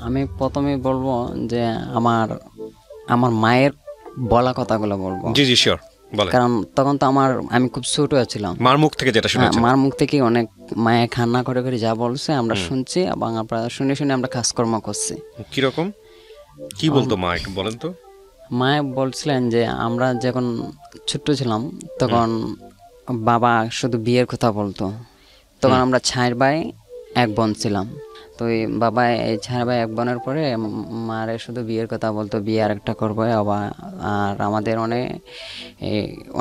আমি প্রথমে বলবো যে আমার আমার মায়ের বলা কথাগুলো বলবো। জি জি শিওর বলেন। কারণ তখন তো আমি খুব ছোট ছিলাম। মার মুখ থেকে যেটা শুনেছেন। মার মুখ থেকে অনেক মায়ে কান্না করে করে যা বলছে আমরা শুনছি এবং আমরা শুনে শুনে আমরা কাজকর্ম করছি। কিরকম কি বলতো মা একটু বলেন তো? মায়ে বলছিলেন যে আমরা যখন ছোট্ট ছিলাম তখন বাবা শুধু বিয়ের কথা বলতো। তখন আমরা 4 ভাই 1 বোন ছিলাম। তো এই বাবা এই 4 ভাই 1 বোনের পরে মারে শুধু বিয়ের কথা বলতো, বিয়ে আরেকটা করবো। আর আমাদের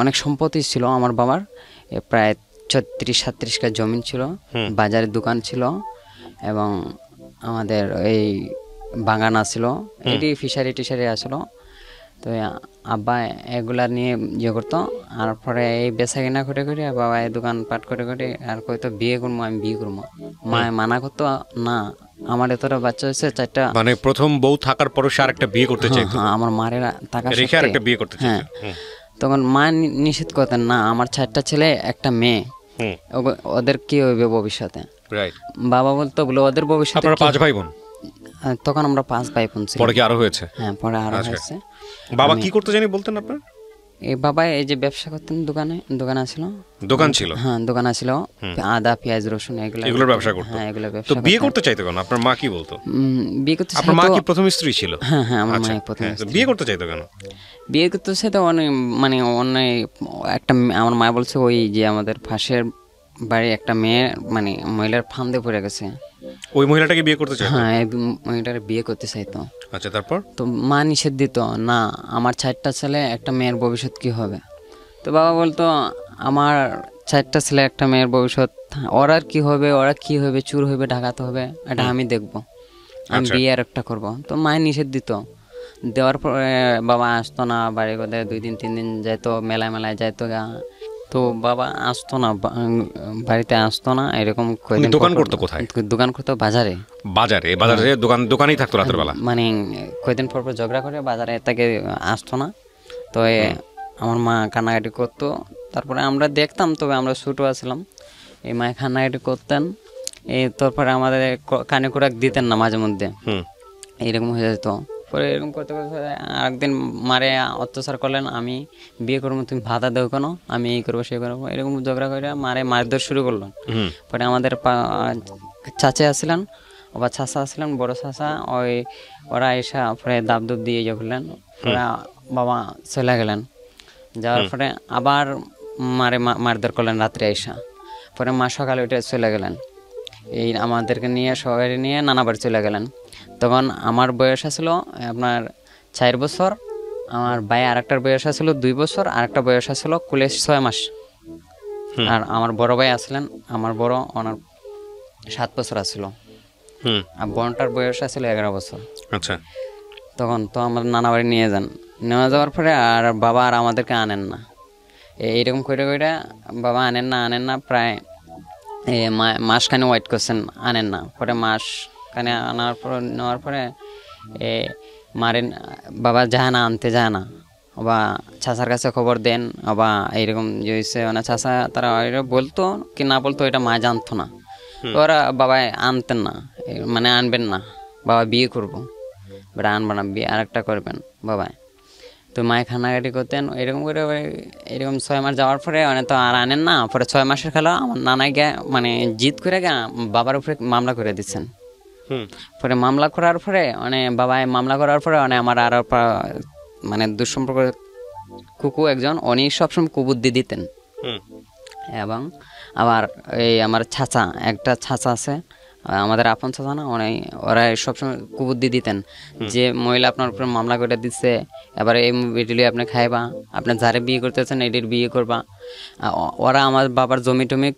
অনেক সম্পত্তি ছিল আমার বাবার, প্রায় 36-37 কাঠা জমি ছিল, বাজারের দোকান ছিল এবং আমাদের এই বাগান ছিল, এটি ফিশারি টিশারি আসলো। তো আব্বা এগুলা নিয়ে ইয়ে করতো। আর পরে এই বেচা কিনা করে করে বাবা এই দোকান পাট করে করে আর কইতো বিয়ে করবো, আমি বিয়ে করবো। মায় মানা করতো না, আমার এতটা বাচ্চা হয়েছে 4টা, মানে প্রথম বউ থাকার পরও সে আরেকটা বিয়ে করতে চাইতো। হ্যাঁ আমার মারে টাকা রেখে আরেকটা বিয়ে করতে চাইতো। তখন মা নিষেধ করতেন না, আমার 4টা ছেলে একটা মেয়ে, ওদের কি হইবে ভবিষ্যতে। বাবা বলতো বলে ওদের ভবিষ্যতে। আপনারা 5 ভাই বোন? তখন আমরা 5 ভাই বোন ছিলাম। পরে কি আরো হয়েছে? হ্যাঁ পরে আরো হয়েছে। বাবা কি করতে জানি বলতেন আপনার? এই বাবা এই যে ব্যবসা করতেন, দোকান ছিল। হ্যাঁ দোকান ছিল, আদা পেঁয়াজ রসুন এগুলোর ব্যবসা করতেন। হ্যাঁ এগুলো ব্যবসা। তো বিয়ে করতে চাইতো কেন? আপনার মা কি বলতো? বিয়ে করতে আপনার মা কি প্রথম স্ত্রী ছিল? হ্যাঁ হ্যাঁ আমার মা প্রথম স্ত্রী। বিয়ে করতে চাইতো কেন? বিয়ে করতে চাইতো অনেক একটা আমার মা বলছে ওই যে আমাদের পাশের বাড়ি একটা মেয়ে মহিলার ফান্দে পড়ে গেছে, ওই মহিলাটাকে বিয়ে করতে চাইতো? হ্যাঁ এই মহিলাটাকে বিয়ে করতে চাইতো। আচ্ছা তারপর? তো মা নিষেধ দিত না, আমার 4টা ছেলে একটা মেয়ের ভবিষ্যৎ কি হবে। তো বাবা বলতো আমার 4টা ছেলে একটা মেয়ের ভবিষ্যৎ, ওরা কি হবে, চুর হবে, ঢাকাতে হবে, এটা আমি দেখবো, আমি বিয়ে আর একটা করবো। তো মায়ের নিষেধ দিত। দেওয়ার পরে বাবা আসতো না বাড়ি, কোথায় 2 দিন 3 দিন যাইতো, মেলায় যাইতো গা। তো বাবা আসতো না, বাড়িতে আসতো না এরকম। দোকান করতো কোথায়? দোকান করতো বাজারে। দোকানেই থাকতো রাতের বেলা? কয়েকদিন পর ঝগড়া করে বাজারে তাকে আসতো না। তো আমার মা কান্নাকাটি করতো, তারপরে আমরা দেখতাম, তবে আমরা ছোটো আছিলাম। এই মায়ে কান্নাকাটি করতেন, তারপরে আমাদের কানে খোরাক দিতেন না মাঝে মধ্যে, এইরকম হয়ে যেত। পরে এরকম করতে করতে আরেকদিন মারে অত্যাচার করলেন, আমি বিয়ে করবো, তুমি ভাতা দেও কেন, আমি এই করবো সেই করবো, এরকম ঝগড়া করে মারে মারধর শুরু করলেন। পরে আমাদের চাচা আসছিলেন, চাচা আসছিলেন, বড় চাচা, ওরা এসে পরে দাব দিয়ে ইয়ে করলেন। পরে বাবা চলে গেলেন, যাওয়ার পরে আবার মারে মারধর করলেন রাত্রে এসা। পরে মা সকালে উঠে চলে গেলেন, এই আমাদেরকে নিয়ে সবাই নিয়ে নানা বাড়ি চলে গেলেন। তখন আমার বয়স আসলো আপনার 4 বছর, আমার ভাই আরেকটার বয়স আসলো 2 বছর, আরেকটা বয়স আসলো কুলে 6 মাস। আর আমার বড় ভাই আসলেন, আমার বড়, ওনার 7 বছর আসলো, আর বোনটার বয়স আসলো 11 বছর। আচ্ছা। তখন তো আমার নানা বাড়ি নিয়ে যাওয়ার পরে আর বাবা আর আমাদেরকে আনেন না, এইরকম করে বাবা আনেন না, প্রায় মাসখানে ওয়েট করছেন, আনেন না। পরে মাসখানে নেওয়ার পরে মারেন, বাবা আনতে যায় না, বা চাচার কাছে খবর দেন, বা এইরকম যে হয়েছে চাচা তারা বলতো কি না বলতো এটা মা জানতো না। ওরা বাবা আনতেন না, আনবেন না, বাবা বিয়ে করবো, বেটা আনবো না, বিয়ে আরেকটা করবেন বাবা। তো মায়ে কান্নাকাটি করতেন এরকম করে। এরকম 6 মাস যাওয়ার পরে তো আর আনেন না। পরে 6 মাসের খেলা আমার নানাই জিদ করে বাবার উপরে মামলা করে দিচ্ছেন। পরে মামলা করার পরে বাবায় মামলা করার পরে আমার আরো দুঃসম্পর্ক কুকু একজন, উনি সবসময় কুবুদ্ধি দিতেন। এবং আবার আমার একটা ছাঁচা আছে, আমাদের আপন চাচা না, ওরা সবসময় কুবুদ্ধি দিতেন যে মহিলা আপনার উপরে মামলা করে দিচ্ছে, এবার এই ভিডিও আপনি খাইবা, আপনার যারে বিয়ে করতেছেন এটির বিয়ে করবা। ওরা আমার বাবার জমি টমি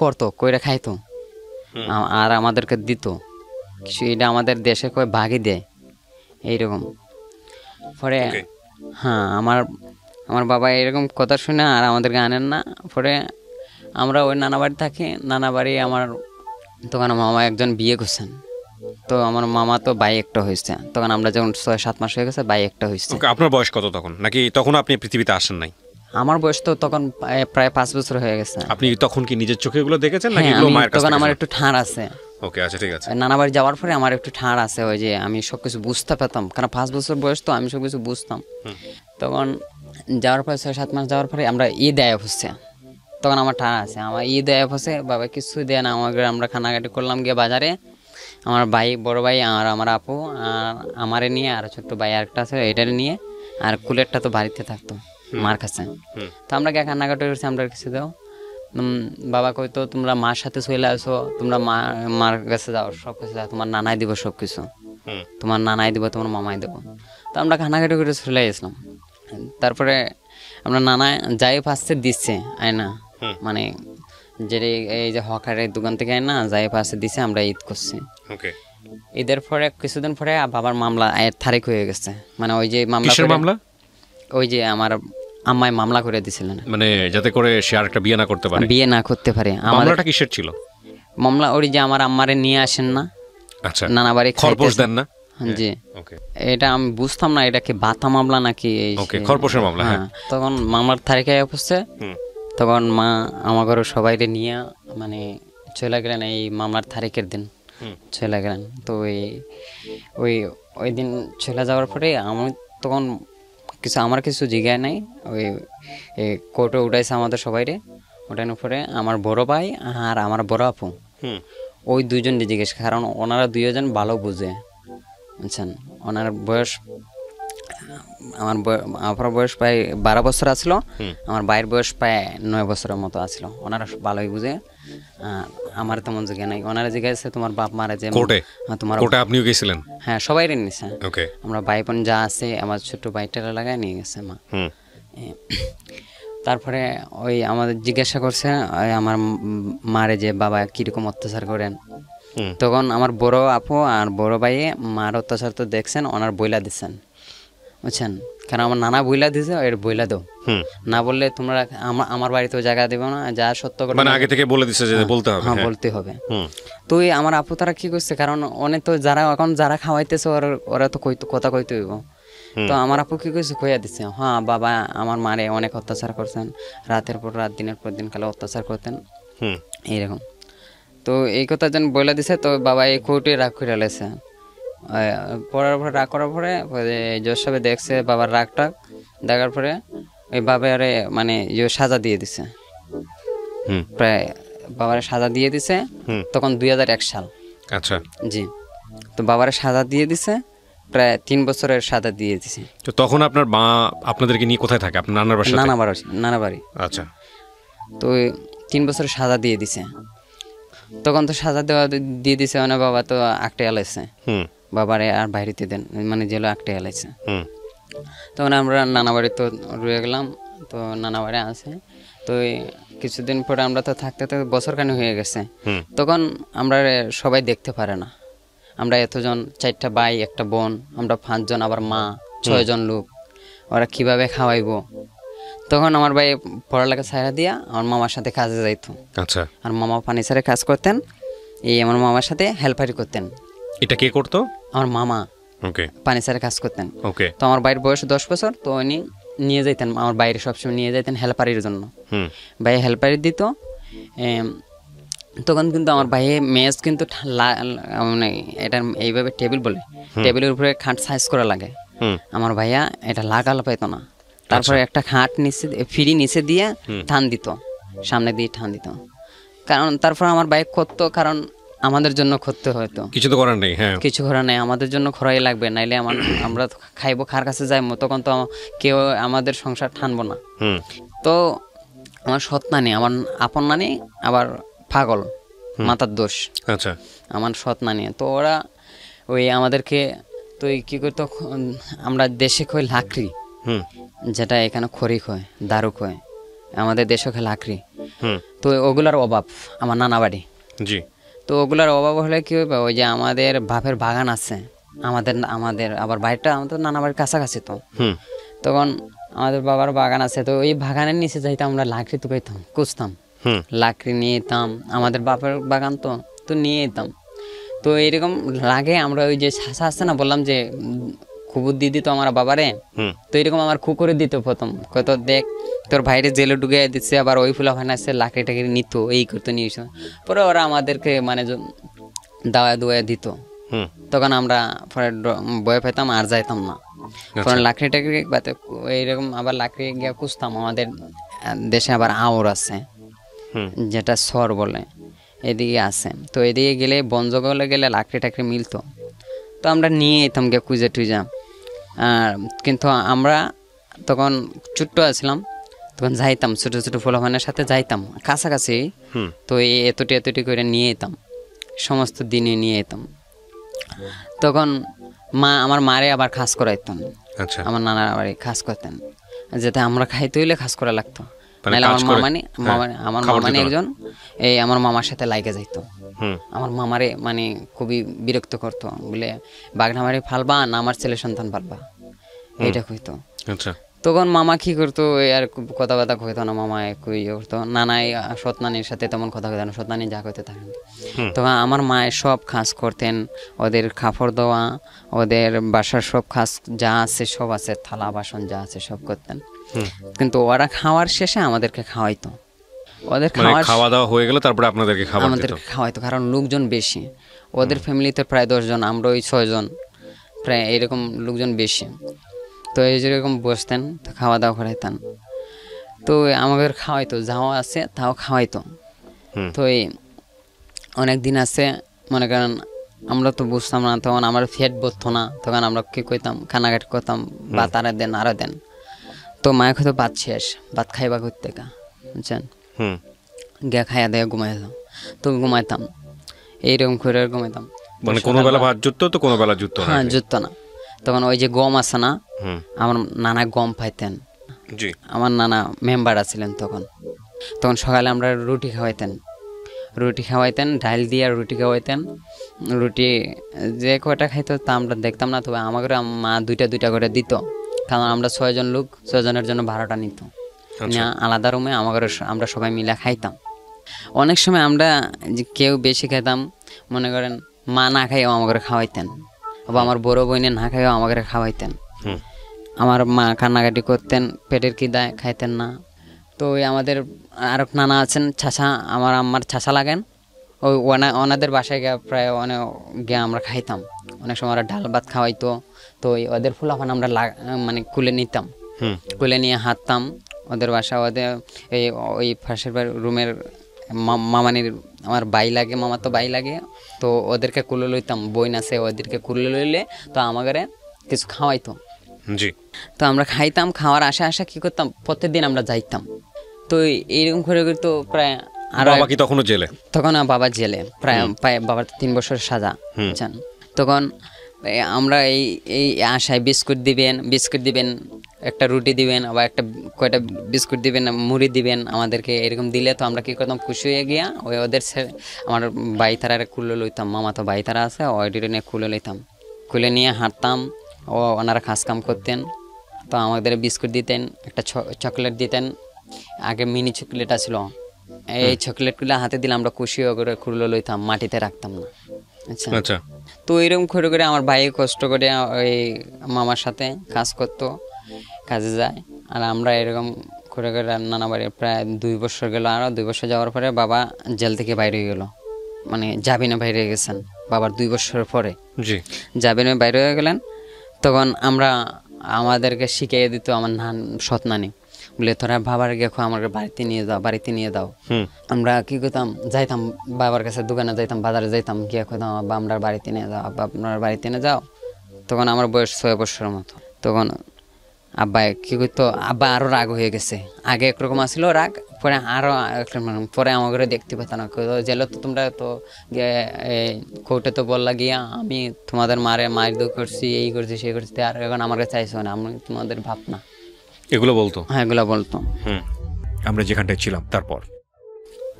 করতো, কইরা খাইতো, আর আমাদেরকে দিত কিছু, এটা আমাদের দেশে কয় ভাগই দেয় এইরকম। পরে হ্যাঁ আমার বাবা এরকম কথা শুনে আর আমাদেরকে আনেন না। পরে আমরা ওই নানা বাড়ি থাকি, নানা বাড়ি আমার তখন মামা একজন বিয়ে করছেন। তো আমার মামা তো ভাই একটা হয়েছে, তখন আমরা যখন 6-7 মাস হয়ে গেছে ভাই একটা হয়েছে। আপনার বয়স কত তখন? নাকি তখন আপনি পৃথিবীতে আসেন নাই? আমার বয়স তো তখন প্রায় 5 বছর হয়ে গেছে। আপনি তখন কি নিজের চোখে এগুলো দেখেছেন নাকি এগুলো মায়ের কাছে? তখন আমার একটু ঠাঁড় আছে, ওকে, আচ্ছা ঠিক আছে। নানা বাড়ি যাওয়ার পরে আমার একটু ঠাঁড় আছে, ওই যে আমি সব কিছু বুঝতে পেতাম, কারণ 5 বছর বয়স তো আমি সব কিছু বুঝতাম। তখন যাওয়ার পরে 6-7 মাস যাওয়ার পরে আমরা ঈদ আয়া হচ্ছে, তখন আমার ঠাঁড় আছে, আমার ঈদ আয়া হচ্ছে, বাবা কিছু দেয় না আমাকে, আমরা খানাকাটি করলাম গিয়ে বাজারে, আমার ভাই, বড় ভাই আর আমার আপু আর আমারে নিয়ে, আর ছোট্ট ভাই আরেকটা আছে এটারে নিয়ে, আর কুলেরটা তো বাড়িতে থাকতো মার কাছে। তো আমরা গিয়ে কান্নাকাটি করছি, আমরা কিছু দাও, বাবা কইতো তোমরা মার সাথে চলে আসো, তোমরা মার কাছে যাও, সব কিছু দাও, তোমার নানাই দিব সব কিছু, তোমার নানাই দিব, তোমার মামাই দেবো। তো আমরা কান্নাকাটি করে চলে গেছিলাম। তারপরে আমরা নানা যাই ফার্স্টে দিচ্ছে আয়না, মানে যে এই যে হকারের দোকান থেকে আয়না যাই ফার্স্টে দিচ্ছে, আমরা ঈদ করছি। ওকে, ঈদের পরে কিছুদিন পরে বাবার মামলা তারিখ হয়ে গেছে, মানে ওই যে মামলা, ওই যে আমার আম্মাই মামলা করে দিছিলেন, মানে যাতে করে সে আরেকটা বিয়ে না করতে পারে। বিয়ে না করতে পারে। মামলাটা কিসের ছিল? মামলা ওই যে আমার আম্মারে নিয়ে আসেন না, আচ্ছা, নানা বাড়ি খরপোশ দেন না? জি, ওকে, এটা আমি বুঝতাম না এটা কি বাতা মামলা নাকি। ওকে, খরপোশের মামলা। হ্যাঁ, তখন মামলার তারিখে অবস্থা, তখন মা আমার ঘরে সবাইকে নিয়ে মানে চলে গেলেন এই মামলার তারিখের দিন চলে গেলেন। তো ওই ওই দিন চলে যাওয়ার পরে আমি তখন আমার কিছু জিজ্ঞাসা নাই, ওই কোর্টে উঠাইছে আমাদের সবাইরে, ওঠানোর পরে আমার বড় ভাই আর আমার বড় আপু ওই দুজন জিজ্ঞেস, কারণ ওনারা দুইজন ভালো বুঝে, বুঝছেন। ওনার বয়স, আমার বয়স প্রায় 12 বছর আসলো, আমার ভাইয়ের বয়স প্রায় 9 বছরের মতো আসলো। ওনারা ভালোই বুঝে, আমার তেমন জিজ্ঞাসা নাই। ওনারা জিজ্ঞাসা তোমার বাপ মারা যে তোমার কোর্টে আপনিও গেছিলেন? হ্যাঁ, সবাই নিছে। ওকে, আমরা ভাই বোন যা আছে, আমার ছোট্ট ভাইটারা লাগায় নিয়ে গেছে মা। তারপরে ওই আমাদের জিজ্ঞাসা করছে আমার মারে যে বাবা কিরকম অত্যাচার করেন। তখন আমার বড় আপু আর বড় ভাই মার অত্যাচার তো দেখছেন, ওনার বইলা দিচ্ছেন, বুঝছেন। কারণ আমার নানা বইলা দিছে, এর বইলা দাও, না বললে তোমরা আমার বাড়িতেও জায়গা দেবো না, যা সত্য করে, মানে আগে থেকে বলে দিছে যে বলতে হবে। হ্যাঁ, বলতে হবে। তো আমার আপু তারা কি করছে, কারণ অনেক তো যারা খাওয়াইতেছে ওরা তো কথা কইতে হইব। তো আমার আপু কি করছে, কইয়া দিচ্ছে, হ্যাঁ বাবা আমার মারে অনেক অত্যাচার করছেন, রাতের পর রাত দিনের পর দিন কালে অত্যাচার করতেন, এইরকম। তো এই কথা যেন বলে দিছে, তো বাবা এই কোর্টে রাগ করে লেছে। পড়ার পরে রাগ করার পরে জজ সাহেব দেখছে বাবার রাগটা, দেখার পরে ওই বাবারে মানে সাজা দিয়ে দিছে, প্রায় বাবারে সাজা দিয়ে দিছে। তখন 2001 সাল। আচ্ছা, জি। তো বাবারে সাজা দিয়ে দিছে, প্রায় 3 বছরের সাজা দিয়ে দিছে। তো তখন আপনার মা আপনাদেরকে নিয়ে কোথায় থাকে? আপনার নানার বাসায়? নানা বাড়ি। আচ্ছা। তো 3 বছরের সাজা দিয়ে দিছে। তখন তো সাজা দিয়ে দিছে, মানে বাবা তো আঁকটে এলাইছে, বাবারে আর বাইরেতে দেন, মানে জেলে আঁকটে এলাইছে। তখন আমরা নানা বাড়ি তো রয়ে গেলাম, তো নানা বাড়ি আছে। তো কিছুদিন পরে আমরা তো থাকতে থাকতে বছরখানি হয়ে গেছে। তখন আমরা সবাই দেখতে পারে না, আমরা এতজন, 4টা ভাই 1টা বোন, আমরা 5 জন, আবার মা 6 জন লোক, ওরা কিভাবে খাওয়াইবো। তখন আমার ভাই পড়ালেখা ছাড়া দিয়া আমার মামার সাথে কাজে যাইতো। আচ্ছা। আর মামা ফার্নিচারে কাজ করতেন, এই আমার মামার সাথে হেল্পারি করতেন। এটা কে করতো? আমার মামা। ওকে, ফার্নিচারে কাজ করতেন। ওকে। তো আমার ভাইয়ের বয়স 10 বছর, তো উনি নিয়ে যাইতেন আমার বাইরে, সবসময় নিয়ে যাইতেন হেল্পারির জন্য। ভাই হেল্পারি দিত। তখন কিন্তু আমার ভাইয়ে মেজ কিন্তু মানে এটা এইভাবে টেবিল বলে, টেবিলের উপরে খাট সাইজ করা লাগে, আমার ভাইয়া এটা লাগাল পাইতো না। তারপরে একটা খাট নিচে ফিরি নিচে দিয়ে ঠান দিত, সামনে দিয়ে ঠান দিত। কারণ তারপর আমার ভাই করতো, কারণ আমাদের জন্য করতে হয়তো, কিছু তো করার নেই। হ্যাঁ, কিছু করার নেই, আমাদের জন্য খরাই লাগবে, নাইলে আমরা খাইবো, খার কাছে যাইবো, তখন তো কেউ আমাদের সংসার ঠানবো না। তো আমার সৎ নানি, আমার আপন নানি আবার পাগল, মাথার দোষ। আচ্ছা, আমার সৎ নানি। তো ওরা ওই আমাদেরকে তো কি করতো, আমরা দেশে খই লাকড়ি, যেটা এখানে খড়ি খয়, দারু খয়, আমাদের দেশে খয় লাকড়ি। তো ওগুলার অভাব আমার নানা বাড়ি। জি। তো ওগুলার অভাব হলে কি হবে, ওই যে আমাদের বাপের বাগান আছে, আমাদের আবার বাড়িটা আমাদের নানা বাড়ির কাছাকাছি। তো তখন আমাদের বাবার বাগান আছে, তো ওই বাগানের নিচে যাইতাম, আমরা লাকড়ি তুকাইতাম, কুচতাম, লাকড়ি নিয়ে যেতাম, আমাদের বাপের বাগান তো নিয়ে যেতাম। তো এরকম লাগে, আমরা ওই যে ছাঁচা আছে না, বললাম যে খুবুর দিয়ে দিত আমার বাবারে, তো এরকম আমার খুকুরে দিত প্রথম, কত দেখ তোর ভাইরে জেলে ঢুকে দিচ্ছে, আবার ওই ফুলা ফাইনাসে লাকড়ি টাকড়ি নিত, এই করতো, নিয়ে পরে ওরা আমাদেরকে মানে দাওয়া দুয়া দিত। হুম তখন আমরা পরে বয়ে পেতাম আর যাইতাম না। পরে লাকড়ি টাকড়ি বাতে এইরকম আবার লাকড়ি গিয়ে খুঁজতাম। আমাদের দেশে আবার আওর আছে, হুম যেটা সর বলে, এদিকে আছে। তো এদিকে গেলে বন জঙ্গলে গেলে লাকড়ি টাকড়ি মিলতো, তো আমরা নিয়ে যেতাম গিয়ে খুঁজে টুজা। আর কিন্তু আমরা তখন ছোট্ট আছিলাম, তখন যাইতাম ছোটো ছোটো পোলাপানের সাথে যাইতাম কাছাকাছি। হুম তো এই এতটি করে নিয়ে যেতাম, সমস্ত দিনে নিয়ে যেতাম। তখন আমার মারে আবার খাস করাইতাম, আচ্ছা আমার নানার বাড়ি খাস করতেন, যাতে আমরা খাইতে হইলে খাস করা লাগতো। মানে নাহলে কাজ আমার করে? আমার খাবার মামানি দিত না? একজন এই আমার মামার সাথে লাইগে যাইতো। হুম আমার মামারে মানে খুবই বিরক্ত করতো, বলে বাগনা বাড়ি ফালবা না আমার ছেলে সন্তান ফালবা, এইটা কইতো। আচ্ছা তখন মামা কি করতো, ওই আর কথাবার্তা কইতো না, মামা কই করতো, নানাই সৎ নানির সাথে তেমন কথা কইতো না, সৎ নানি যা কইতে থাকেন। তখন আমার মায়ের সব কাজ করতেন, ওদের কাপড় দেওয়া, ওদের বাসার সব কাজ যা আছে সব আছে, থালা বাসন যা আছে সব করতেন। কিন্তু ওরা খাওয়ার শেষে আমাদেরকে খাওয়াইতো। ওদের মানে খাওয়া দাওয়া হয়ে গেলে তারপরে আপনাদেরকে খাবার দিত? আমাদেরকে খাওয়াইতো, কারণ লোকজন বেশি, ওদের ফ্যামিলিতে প্রায় 10 জন, আমরা ওই 6 জন, প্রায় এরকম লোকজন বেশি। তো এই যেরকম বসতেন, তো খাওয়া দাওয়া করাইতেন। তো আমাদের খাওয়াইতো, যাও আছে তাও খাওয়াইতো। তো এই অনেক দিন আছে, মনে করেন আমরা তো বুঝতাম না, তখন আমার ফেট বসতো না, তখন আমরা কী করতাম, কানাকাটি করতাম, ভাত আরো দেন আরো দেন। তো মায়ের হয়তো ভাত শেষ, ভাত খাইবা করতে গা, বুঝছেন, গিয়া খাইয়া দেয়া ঘুমাইতাম। তো ঘুমাইতাম, এইরকম করে ঘুমাইতাম। মানে কোনো বেলা ভাত জুটতো, তো কোনো বেলা জুটতো না? হ্যাঁ, জুটতো না। তখন ওই যে গম আছে না, আমার নানা গম পাইতেন। জি। আমার নানা মেম্বার আছিলেন তখন। তখন সকালে আমরা রুটি খাওয়াইতেন, ডাল দিয়ে রুটি খাওয়াইতেন। রুটি যে কয়টা খাইতো তা আমরা দেখতাম না, তবে আমাকে মা দুইটা করে দিত, কারণ আমরা 6 জন লোক, 6 জনের জন্য 12টা নিত। আলাদা রুমে আমরা সবাই মিলে খাইতাম। অনেক সময় আমরা যে কেউ বেশি খেতাম, মনে করেন মা না খাইও আমাকে খাওয়াইতেন, বা আমার বড় বোনে না খাইও আমাকে খাওয়াইতেন। আমার মা কান্নাকাটি করতেন, পেটের খিদায় খাইতেন না। তো ওই আমাদের আরো নানা আছেন, চাচা, আমার আম্মার চাচা লাগেন, ওই ওনাদের বাসায় গিয়ে প্রায় অনেক গিয়ে আমরা খাইতাম। অনেক সময় ওরা ডাল ভাত খাওয়াইতো। তো ওদের ফুলাফান আমরা মানে কুলে নিতাম, কুলে নিয়ে হাঁটতাম ওদের বাসা। ওদের ওই পাশের রুমের মামানির আমার বাই লাগে, মামা তো বাই লাগে, তো ওদেরকে কুলে লইতাম, বই নাচে, ওদেরকে কুলে লইলে তো আমাদের কিছু খাওয়াইতো। জি। তো আমরা খাইতাম, খাওয়ার আশা কি করতাম, প্রত্যেকদিন আমরা যাইতাম। তো এইরকম করে তো প্রায় আর বাবা কি তখনও জেলে? তখন বাবা জেলে, প্রায় বাবার 3 বছর সাজা। তখন আমরা এই আশায় বিস্কুট দিবেন, একটা রুটি দিবেন, আবার একটা কয়টা বিস্কুট দিবেন, মুড়ি দিবেন আমাদেরকে, এরকম দিলে তো আমরা কি করতাম, খুশি হয়ে গিয়া ওই ওদের আমার বাই তারা কুলে লইতাম, মামা তো বাই তারা আছে, ওইটির নিয়ে কুলে লইতাম, কুলে নিয়ে হাঁটতাম। ওনারা কাজ কাম করতেন, তো আমাদের বিস্কুট দিতেন, একটা চকলেট দিতেন। আগে মিনি চকলেট ছিল, এই চকলেটগুলো হাতে দিলে আমরা খুশি করে খুলে লইতাম, মাটিতে রাখতাম না। আচ্ছা। তো এরকম করে আমার ভাই কষ্ট করে ওই মামার সাথে কাজ করতো, কাজে যায়। আর আমরা এরকম করে নানা বাড়ি প্রায় 2 বছর গেল। আরও 2 বছর যাওয়ার পরে বাবা জেল থেকে বাইরে হয়ে গেল, মানে জামিনে বাইরে গেছেন বাবার 2 বছর পরে। জি, জামিনে বাইরে হয়ে গেলেন। তখন আমাদেরকে শিখিয়ে দিত আমার সৎ নানি, বলে তোরা বাবার গেখো আমাকে বাড়িতে নিয়ে দাও। আমরা কি করতাম, যাইতাম বাবার কাছে, দোকানে যাইতাম, বাজারে যাইতাম, গিয়ে কইতাম আব্বা আমরা বাড়িতে নিয়ে যাও, আব্বা আপনার বাড়িতে নিয়ে যাও। তখন আমার বয়স 6 বছরের মতো। তখন আব্বা কি করতো, আব্বা আরো রাগ হয়ে গেছে। আগে একরকম আসছিল রাগ, পরে আরো পরে আমাকে দেখতে পেতাম না। জেলে তো তোমরা তো কোর্টে তো বললা গিয়া আমি তোমাদের মায়ের দোষ করছি, এই করছি সেই করছি, আর এখন আমার কাছে চাইছো না, আমি তোমাদের ভাব না, এগুলো বলতো। হ্যাঁ, এগুলো বলতো। আমরা যেখানটায় ছিলাম তারপর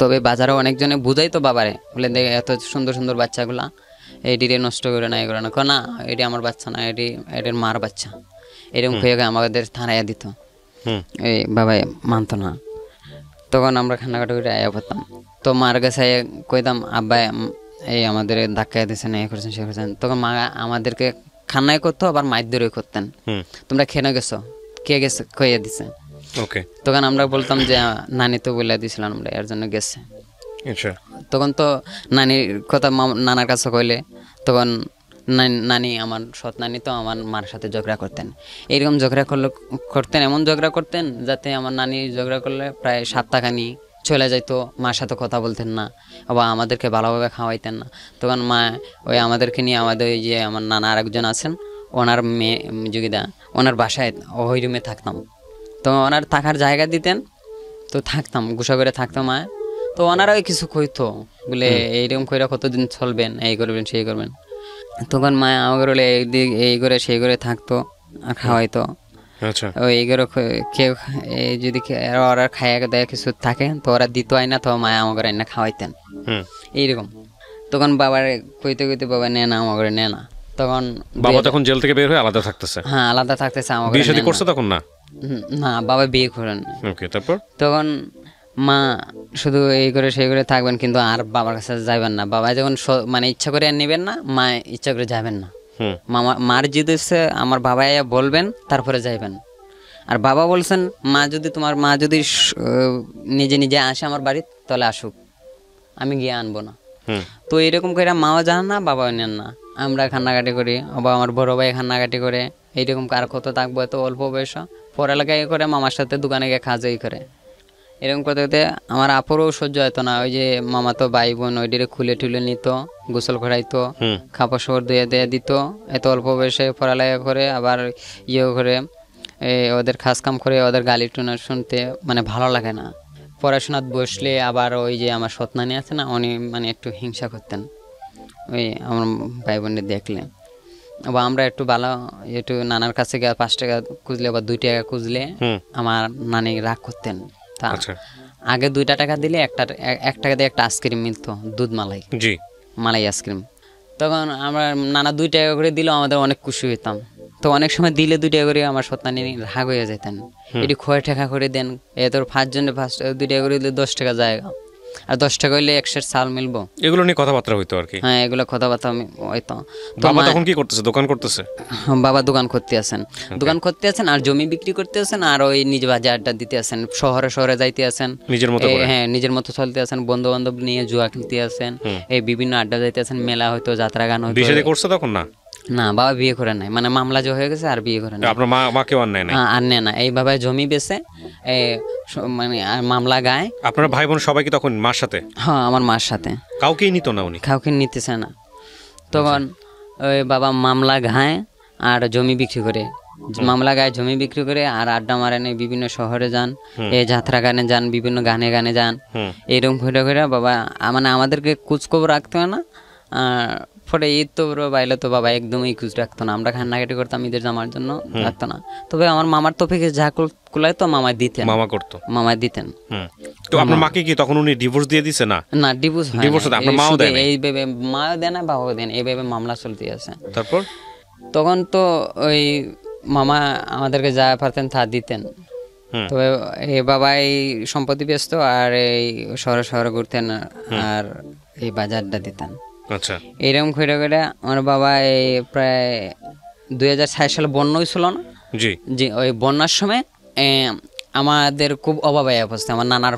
তবে বাজারে অনেকজনে বুঝাইতো বাবারে, বলে দেখ এত সুন্দর সুন্দর বাচ্চাগুলা এটিরে নষ্ট করে না, এগুলো না, এটি আমার বাচ্চা না, এটির মার বাচ্চা, এরকম হয়ে আমাদের থানায় দিত। এই বাবাই মানতো না। তখন আমরা খান্নাকাটি করে আয়া করতাম। তো মার কাছে কইতাম আব্বা এই আমাদের ধাক্কায় দিয়েছেন, এ করছেন সে করছেন। তখন মা আমাদেরকে খান্নায় করতো, আবার মাইর ধরে করতেন, তোমরা খেয়ে গেছো, কে গেছে কইয়া দিছে। তখন আমরা বলতাম যে নানি তো বলে দিয়েছিলাম আমরা, এর জন্য গেছে। আচ্ছা তখন তো নানির কথা নানার কাছে কইলে তখন নানি আমার সৎ নানি তো আমার মার সাথে ঝগড়া করতেন। এইরকম ঝগড়া করতেন, এমন ঝগড়া করতেন যাতে আমার নানি ঝগড়া করলে প্রায় সপ্তাহখানি চলে যাইতো, মার সাথে কথা বলতেন না বা আমাদেরকে ভালোভাবে খাওয়াইতেন না। তখন মা ওই আমাদেরকে নিয়ে আমাদের ওই যে আমার নানা আরেকজন আছেন, ওনার মেয়ে যোগিদা, ওনার বাসায় ওই রুমে থাকতাম। তো ওনার থাকার জায়গা দিতেন, তো থাকতাম, গুছা করে থাকতাম মা। তো ওনারাও কিছু কইতো বলে এইরকম করে কতদিন চলবেন, এই করবেন সেই করবেন। তখন মা আমাকে বলে এই করে সেই করে থাকতো আর খাওয়াইতো। আচ্ছা ওই এইগুলো কেউ যদি ওরা খাইয়া দেয় কিছু থাকে তো ওরা দিত হয় না, তো মা আমাকে রান্না খাওয়াইতেন এইরকম। তখন বাবার কইতে কইতে বাবা নে না, আমাকে নে না। তখন বাবা তখন জেল থেকে বের হয়ে আলাদা থাকতেছে? হ্যাঁ আলাদা থাকতেছে। আমাকে বিয়ে শাদী করছে তখন? না না, বাবা বিয়ে করেন। ওকে, তারপর তখন মা শুধু এই করে সেই করে থাকবেন, কিন্তু আর বাবার কাছে যাবেন না। বাবা যখন মানে ইচ্ছা করে আর নেবেন না, মা ইচ্ছা করে যাবেন না। মার জিদ হচ্ছে আমার বাবা বলবেন তারপরে যাইবেন। আর বাবা বলছেন তোমার মা যদি নিজে নিজে আসে আমার বাড়ি তাহলে আসুক, আমি গিয়ে আনবো না। তো এরকম করে মাও যান না, বাবাও নেন না। আমরা কান্নাকাটি করি, বা আমার বড় ভাই কান্নাকাটি করে। এইরকম কার কত থাকবো, এত অল্প বয়স পড়ালেখাই করে, মামার সাথে দোকানে গিয়ে কাজই করে। এরকম করতে করতে আমার আপুরও সহ্য হতো না। ওই যে মামা তো ভাই বোন ওইটিরে খুলে টুলে নিত, গোসল করাইতো, কাপড় সাপড় ধুয়ে দিয়ে দিত। এত অল্প বয়সে পড়ালেখা করে আবার ইয়েও করে ওদের খাস কাম করে, ওদের গালি টুনা শুনতে মানে ভালো লাগে না। পড়াশোনাত বসলে আবার ওই যে আমার সৎনানি আছে না, উনি মানে একটু হিংসা করতেন ওই আমার ভাই বোনের দেখলে। বা আমরা একটু ভালো একটু নানার কাছে গিয়ে 5 টাকা খুঁজলে বা 2 টাকা খুঁজলে আমার নানি রাগ করতেন। তা আগে 2 টাকা দিলে 1 টাকা দিয়ে একটা আইসক্রিম মিলতো, দুধ মালাই, মালাই আইসক্রিম। তখন আমরা নানা 2 টাকা করে দিলেও আমাদের অনেক খুশি হইতাম। তো অনেক সময় দিলে 2 টাকা করে আমার সৎনানি রাগ হয়ে যেতেন, এটি 6 টাকা করে দেন, এ তোর 5 জনে 2 টাকা করে দিলে 10 টাকা জায়গা, আর 10 টাকা হইলে 1 সের চাল মিলবো। এগুলো নিয়ে কথাবার্তা হইতো আর কি? হ্যাঁ, এগুলো কথাবার্তা হইতো। বাবা তখন কি করতেছে? দোকান করতেছে? বাবা দোকান করতে আছেন, দোকান করতে আছেন, আর জমি বিক্রি করতে আছেন, আর ওই নিজ বাজার আড্ডা দিতে আছেন, শহরে শহরে যাইতে আছেন নিজের মতো করে। হ্যাঁ, নিজের মতো চলতে আছেন, বন্ধু বান্ধব নিয়ে জুয়া খেলতে আছেন, এই বিভিন্ন আড্ডা যাইতে আছেন, মেলা হয়তো, যাত্রা গান হয়তো। বিয়ে করছে তখন? না না, বাবা বিয়ে করে নাই, মানে মামলা যে হয়ে গেছে আর বিয়ে করে নাই। আপনার মা কেউ আর নেয় না? আর নেয় না, এইভাবে জমি বেচে মানে মামলা গায়। আপনার ভাই বোন সবাই কি তখন মার সাথে? হ্যাঁ, আমার মার সাথে। কাউকেই নিত না উনি? কাউকে নিতেছে না। তখন ওই বাবা মামলা গায় আর জমি বিক্রি করে, মামলা গায়ে জমি বিক্রি করে, আর আড্ডা মারেন, বিভিন্ন শহরে যান, এই যাত্রা গানে যান, বিভিন্ন গানে গানে যান। এইরকম ঘুরে ঘুরে বাবা মানে আমাদেরকে খোঁজখবর রাখতে হয় না। পরে ঈদ তো বাইলে তো বাবা একদমই খোঁজ রাখতো না। আমরা কান্নাকাটি করতাম ঈদের জামার জন্য, রাখতো না। তবে আমার মামার তোফিকে যা কুলায় তো মামা দিতেন, মামা দিতেন। তো আপনার মাকে কি তখন উনি ডিভোর্স দিয়ে দিছে? না না, ডিভোর্স আপনার মাও দেন? এইভাবে মাও দেন না, বাবাও দেন, এইভাবে মামলা চলতে আছে। তারপর তখন তো ওই মামা আমাদেরকে যা পারতেন তা দিতেন। তবে এই বাবা এই সম্পত্তি ব্যস্ত, আর এই শহরে শহরে ঘুরতেন, আর এই বাজারটা দিতেন। আচ্ছা, এইরকম করে করে আমার বাবা এই প্রায় 2006 সালে বন্যা হয়েছিল না? জি, ওই বন্যার সময় আমাদের খুব অভাব হয়ে অবস্থা। আমার নানার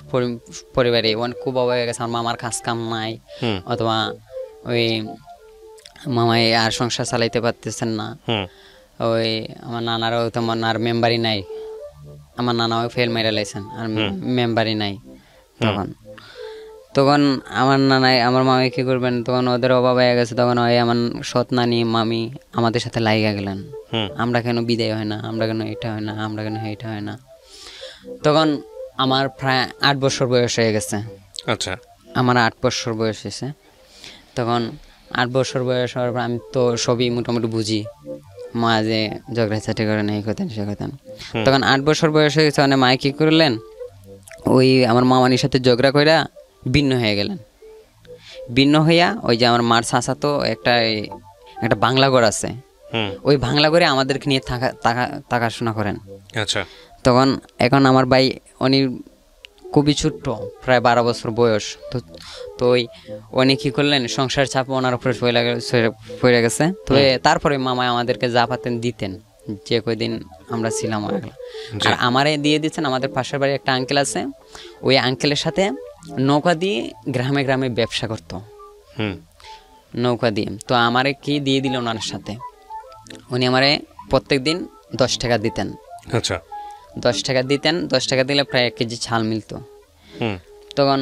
পরিবারে খুব অভাব হয়ে গেছে। আমার মামার কাজ কাম নাই, অথবা ওই মামাই আর সংসার চালাইতে পারতেছেন না। ওই আমার নানারও তোমার আর মেম্বারই নাই, আমার নানাও ফেল মেরে লাইছেন, আর মেম্বারই নাই। তখন আমার নানাই আমার মামি কি করবেন, তখন ওদের অভাব হয়ে গেছে। তখন ওই আমার সৎ নানি মামি আমাদের সাথে লাইগা গেলেন, আমরা কেন বিদায় হয় না, আমরা কেন এটা হয় না, আমরা কেন এটা হয় না। তখন আমার প্রায় 8 বছর বয়স হয়ে গেছে। আচ্ছা, আমার 8 বছর বয়স হয়েছে। তখন 8 বছর বয়স হওয়ার পর আমি তো সবই মোটামুটি বুঝি, মা যে ঝগড়াঝাটি করেন, এই করতেন সে করতেন। তখন 8 বছর বয়স হয়ে গেছে, মানে মা কি করলেন, ওই আমার মামানির সাথে ঝগড়া কইরা ভিন্ন হয়ে গেলেন। ভিন্ন হইয়া ওই যে আমার মার চাচা তো একটা বাংলা ঘর আছে, ওই বাংলা ঘরে আমাদেরকে নিয়ে থাকাশোনা করেন। আচ্ছা, তখন এখন আমার ভাই উনি খুবই ছোট্ট, প্রায় 12 বছর বয়স। তো উনি কী করলেন, সংসার চাপ ওনার উপরে পড়ে গেছে। তবে তারপরে মামা আমাদেরকে যা পাতেন দিতেন, যে কয়দিন আমরা ছিলাম। আর আমারে দিয়ে দিচ্ছেন, আমাদের পাশের বাড়ি একটা আঙ্কেল আছে, ওই আঙ্কেলের সাথে নৌকা দিয়ে গ্রামে গ্রামে ব্যবসা করতো, হুম নৌকা দিয়ে। তো আমারে কি দিয়ে দিল ওনার সাথে, উনি আমারে প্রত্যেক দিন 10 টাকা দিতেন। আচ্ছা 10 টাকা দিতেন, 10 টাকা দিলে প্রায় 1 কেজি চাল মিলতো। হুম তখন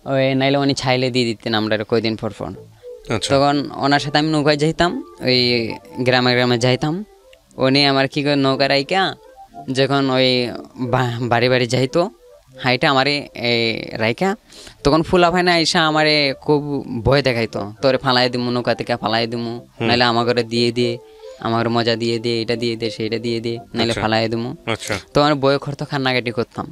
ওই নাইলে উনি ছাইলে দিয়ে দিতেন আমরা কয়েকদিন পর পর। আচ্ছা তখন ওনার সাথে আমি নৌকায় যাইতাম, ওই গ্রামে গ্রামে যাইতাম। উনি আমার কি করে নৌকা রাইকা যখন ওই বাড়ি বাড়ি যাইতো হাইটা আমারে রাইকা, তখন ফুলা ভাইনা আইসা আমারে খুব ভয় দেখাইতো, তোরে ফালাই দিমু, নৌকা থেকে ফালাই দিমু, নাইলে আমার ঘরে দিয়ে দিয়ে, আমার মজা দিয়ে দিয়ে, এটা দিয়ে দিয়ে, সেইটা দিয়ে দিয়ে, নাইলে ফালাই দিমু। আচ্ছা তো আমার বই করতো, কান্নাকাটি করতাম।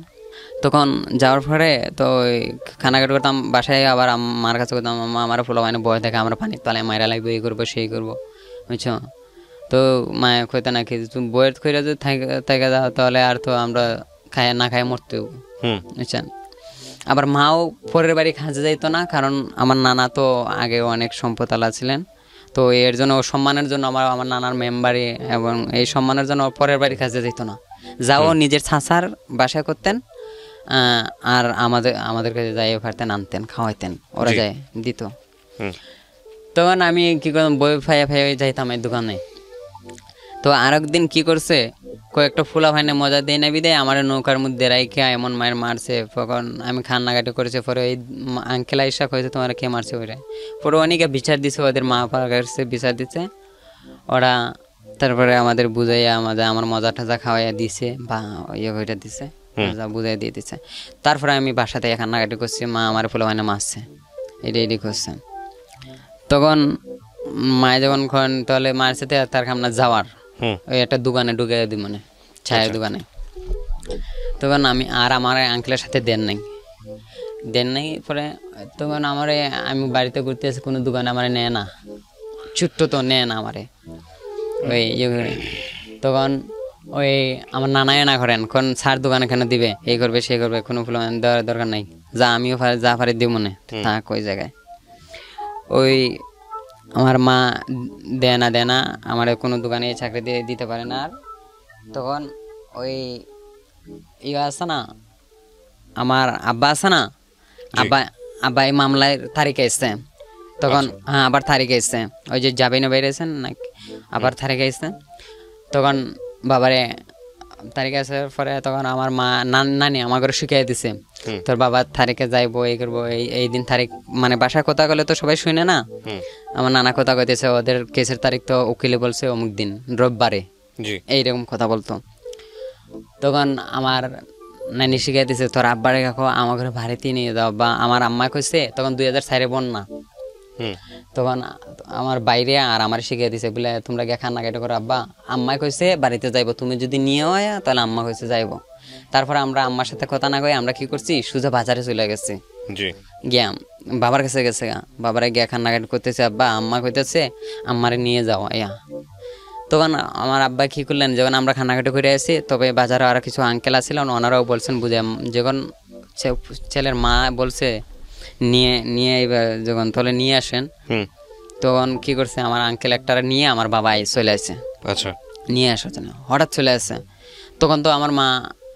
তখন যাওয়ার পরে তো ওই কান্নাকাটি করতাম, বাসায় আবার মার কাছে করতাম, মা আমার ফুলা ভাইনা ভয় দেখে, আমরা পানির তলায় মায়েরা লাগবে, এই করবো সেই করবো, বুঝছো। তো মায়ে কইতে নাকি তুমি বইয়ের করে যদি থেকে যাও তাহলে আর তো আমরা খায় না খায় মরতে হবো, বুঝছেন। আবার মাও পরের বাড়ি কাজে যাইতো না, কারণ আমার নানা তো আগে অনেক সম্পদওয়ালা ছিলেন। তো এর জন্য সম্মানের জন্য আমার নানার মেম্বারে এবং এই সম্মানের জন্য পরের বাড়ি কাজে যেত না, যাও নিজের ছাঁচার বাসায় করতেন। আর আমাদের কাছে যাই পারতেন, আনতেন, খাওয়াইতেন, ওরা যায় দিত। তখন আমি কি করতাম, বই ফাইয়া যাইতাম এই দোকানে। তো আরেকদিন কি করছে, কয়েকটা ফুলা ভাইনে মজা দিয়ে নেবি দেয় আমার নৌকার মধ্যে রাইখা এমন মায়ের মারছে। তখন আমি কান্নাকাটি করেছে, পরে ওই আঙ্কেল আইসা কয়েছে তোমার কে মারছে ওরে। পরে অনেকে বিচার দিছে, ওদের মা বাবার কাছে বিচার দিচ্ছে ওরা। তারপরে আমাদের বুঝাইয়া আমার মজা টাজা খাওয়াইয়া দিছে বা ইয়ে করে দিছে, মজা বুঝাই দিয়ে দিচ্ছে। তারপরে আমি বাসাতে কান্নাকাটি করছি, মা আমার ফুলা ভাইনে মারছে, এডি করছে। তখন মায়ে যখন তাহলে মায়ের সাথে তার খামনা যাওয়ার ওই একটা দোকানে ঢুকে দিই, মানে চায়ের দোকানে। তখন আমি আর আমার আঙ্কেলের সাথে দেন নাই। পরে তখন আমি বাড়িতে ঘুরতে আসি, কোনো দোকানে আমার নেয় না, ছোট্ট তো নেয় না আমারে ওই ইয়ে করে। তখন ওই আমার নানায় না করেন, কোন সার দোকানে কেন দিবে, এই করবে সেই করবে, কোনো ফুল দেওয়ার দরকার নাই, যা আমিও যা পারি দিব মনে থাক ওই জায়গায়। ওই আমার মা দেয় না আমার কোনো দোকানে চাকরি দিতে পারে না। আর তখন ওই ইয়ে আছে না, আমার আব্বা আছে না, আব্বা এই মামলায় তারিখে এসছে। তখন হ্যাঁ আবার তারিখে এসছে, ওই যে যাবেন বেরিয়েছেন নাকি, আবার তারিখে এসছে। তখন বাবারে তারিখে আসার পরে তখন আমার মা নানি আমার ঘরে শিখিয়ে দিছে, তোর বাবার তারিখে যাইবো, এই করবো, এই দিন তারিখ, মানে বাসায় কথা বলে তো সবাই শুনে না। আমার নানা কথা কইতেছে, ওদের কেসের তারিখ তো উকিলে বলছে অমুক দিন রোববারে, এইরকম কথা বলতো। তখন আমার নানি শিখিয়ে দিছে, তোর আব্বারে কাকু আমার ঘরে বাড়িতে নিয়ে যাও, বা আমার আম্মা কইছে তখন 2004 বন্যা। তখন আমার বাইরে আর আমার শিখিয়ে দিছে বলে তোমরা গিয়ে কান্নাকাটি করো, আব্বা আম্মা কইছে বাড়িতে যাইবো, তুমি যদি নিয়ে হয় তাহলে আম্মা কইছে যাইবো। তারপরে আমরা আম্মার সাথে কথা না কই আমরা কি করছি, সোজা বাজারে চলে গেছি, গিয়া বাবার কাছে গেছে, বাবারে গিয়া কান্নাকাটি করতেছে, আব্বা আম্মা কইতেছে আম্মারে নিয়ে যাও ইয়া। তখন আমার আব্বা কি করলেন, যখন আমরা কান্নাকাটি করে আসি, তবে বাজারে আরো কিছু আঙ্কেল আসছিলেন, ওনারাও বলছেন বুঝে, যখন ছেলের মা বলছে নিয়ে যখন তলে নিয়ে আসেন, তখন কি করছে আমার আঙ্কেল একটারা নিয়ে আমার বাবা চলে আসে, আচ্ছা নিয়ে আসার জন্য হঠাৎ চলে আসে। তখন তো আমার মা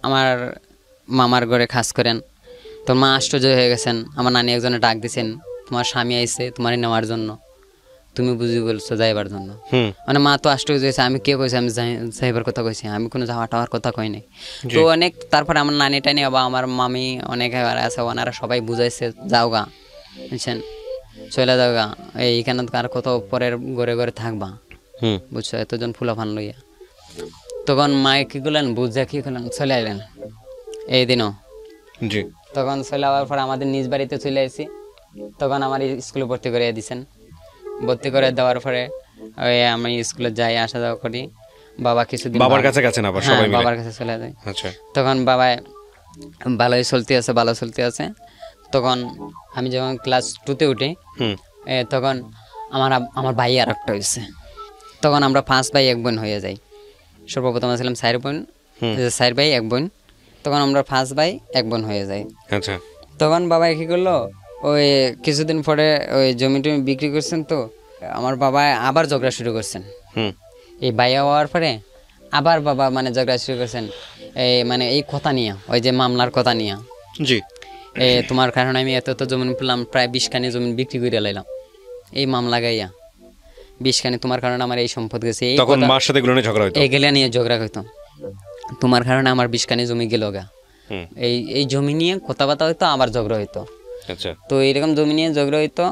আমার মামার ঘরে খাস করেন, তো মা আশ্চর্য হয়ে গেছেন। আমার নানি একজনে ডাক দিছেন, তোমার স্বামী আইছে তোমার নেওয়ার জন্য, তুমি বুঝি বলছো যাইবার জন্য। মানে মা তো আশ্চর্য হয়েছে, আমি কে কইছি আমি যাইবার কথা কইছি, আমি কোনো যাওয়া টাওয়ার কথা কই নাই। তো অনেক তারপরে আমার নানি টানি বা আমার মামি অনেক আছে, ওনারা সবাই বুঝাইছে যাও গা, বুঝছেন, চলে যাও গা, এইখানে আর কত পরের ঘরে ঘরে থাকবা, বুঝছো, এতজন ফুলাফান লইয়া। তখন মায়ে কি করলেন, বুঝা কি করলেন, চলে আইলেন এই দিনও। তখন চলে যাওয়ার পর আমাদের নিজ বাড়িতে চলে আসি। তখন আমার স্কুলে ভর্তি করে দিয়েছেন, ভর্তি করে দেওয়ার পরে ওই আমি স্কুলে যাই, আসা যাওয়া করি। বাবা কিছুদিন বাবার কাছে বাবার কাছে চলে যায়। তখন বাবা ভালোই চলতে আছে। তখন আমি যখন ক্লাস 2-তে উঠি, তখন আমার ভাই আর একটা হয়েছে। তখন আমরা 5 ভাই 1 বোন হয়ে যাই। সর্বপ্রথম ছিলাম 4 ভাই 1 বোন। তখন আমরা 5 ভাই 1 বোন হয়ে যাই। তখন বাবা কি করলো, ওই কিছুদিন পরে ওই জমি টমি বিক্রি করছেন, তো আমার বাবা আবার ঝগড়া শুরু করছেন। এই ভাইয়া হওয়ার পরে আবার বাবা মানে ঝগড়া শুরু করছেন, এই মানে এই কথা নিয়ে, ওই যে মামলার কথা নিয়ে। তোমার কারণে আমি এত জমিন পেলাম, প্রায় 20 খানি জমিন বিক্রি করে লাইলাম এই মামলা গাইয়া। 20 খানি তোমার কারণে আমার এই সম্পদ গেছে, এই তখন মার সাথে এগুলো নিয়ে ঝগড়া হতো? এগুলা নিয়ে ঝগড়া হইতো, তোমার কারণে আমার 20 খানি জমি গেল গা। এই জমি নিয়ে কথাবার্তা হইতো, আবার ঝগড়া হইতো। আচ্ছা। তো এইরকম জমি নিয়ে ঝগড়া হইতো।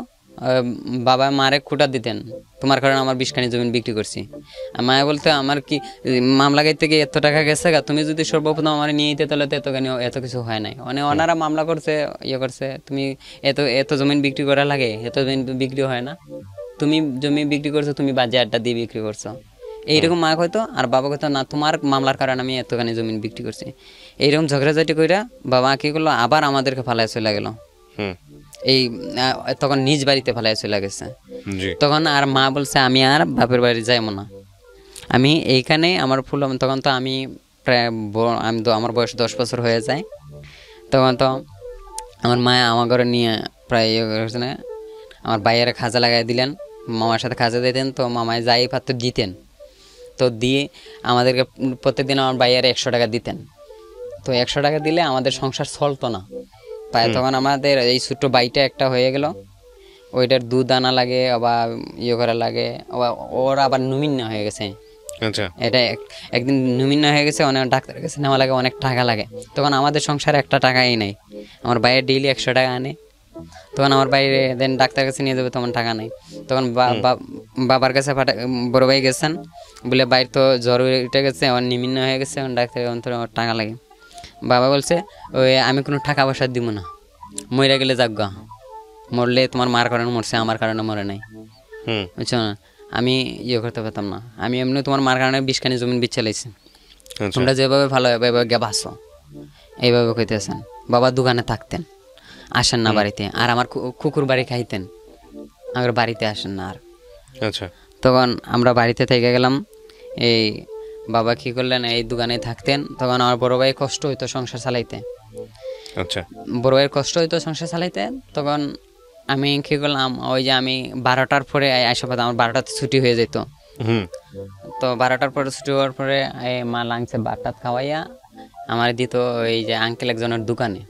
বাবা মারে খুঁটা দিতেন, তোমার কারণে আমার 20 খানি জমি বিক্রি করছি। মায়ে বলতে আমার কি মামলা গাইতে গিয়ে এত টাকা গেছে গা, তুমি যদি সর্বপ্রথম আমার নিয়ে যেতে তাহলে তো এত কিছু হয় নাই। ওনারা মামলা করছে, ইয়ে করছে, তুমি এত জমিন বিক্রি করা লাগে, এত জমিন বিক্রি হয় না, তুমি জমি বিক্রি করছো, তুমি বাজে আড্ডা দিয়ে বিক্রি করছো, এইরকম মা হয়তো। আর বাবা হয়তো না, তোমার মামলার কারণে আমি এতখানি জমিন বিক্রি করছি। এইরকম ঝগড়াঝাটি কইরা বাবা কি করলো, আবার আমাদেরকে ফালায় চলে গেল। এই তখন নিজ বাড়িতে ফালায় চলে গেছে। তখন আর মা বলছে আমি আর বাপের বাড়ি যাইবো না, আমি এইখানে আমার ফুল। তখন তো আমি প্রায় আমার বয়স 10 বছর হয়ে যায়। তখন তো আমার মা আমার ঘরে নিয়ে প্রায় আমার বাইরে খাজা লাগাই দিলেন, মামার সাথে খাজা দিতেন। তো মামায় যাই পাত্র দিতেন, তো দিয়ে আমাদেরকে প্রত্যেকদিন আমার বাইরে 100 টাকা দিতেন। তো 100 টাকা দিলে আমাদের সংসার চলতো না প্রায়। তখন আমাদের এই ছোট্ট বাড়িটা একটা হয়ে গেল, ওইটার দুধ আনা লাগে, আবার ইয়ে করা লাগে, ওর আবার নুমিন্না হয়ে গেছে। এটা একদিন নুমিন্না হয়ে গেছে, অনেক ডাক্তারের কাছে নেওয়া লাগে, অনেক টাকা লাগে। তখন আমাদের সংসারে একটা টাকাই নেই, আমার বাইরে ডেইলি 100 টাকা আনে। তখন আমার বাইরে দেন ডাক্তারের কাছে নিয়ে যাবে, তখন টাকা নেই। তখন বাবার কাছে বড় ভাই গেছেন, বলে বাইরে তো জ্বর উঠে গেছে, আমার নিমিন্ন হয়ে গেছে, ডাক্তারের অন্তরে আমার টাকা লাগে। বাবা বলছে ওই আমি কোনো টাকা পয়সা দিব না, মরে গেলে যাজ্ঞা, মরলে তোমার মার কারণে মরছে, আমার কারণে মরে নাই, বুঝছো না। আমি ইয়ে করতে পারতাম না, আমি এমনি তোমার মার কারণে 20 খানি জমিন বিচ্ছে লাইছি, তোমরা যেভাবে ভালো এভাবে গে বাঁচো, এইভাবে কইতেছেন। বাবা দোকানে থাকতেন, আসেন না বাড়িতে। আর আমার কুকুর বাড়ি খাইতেন, আমার বাড়িতে আসেন না আর। তখন আমরা বাড়িতে থেকে গেলাম। এই বাবা কি করলেন, এই দোকানে থাকতেন। তখন আমার বড় ভাই কষ্ট হইতো সংসার চালাইতে, বড় ভাইয়ের কষ্ট হইতো সংসার চালাইতে। তখন আমি কি করলাম, ওই যে আমি 12টার পরে আসা পাতাম, আমার 12টাতে ছুটি হয়ে যেত। তো 12টার পরে ছুটি হওয়ার পরে মা লাংসে ভাত খাওয়াইয়া আমার দিত ওই যে আঙ্কেল একজনের দোকানে।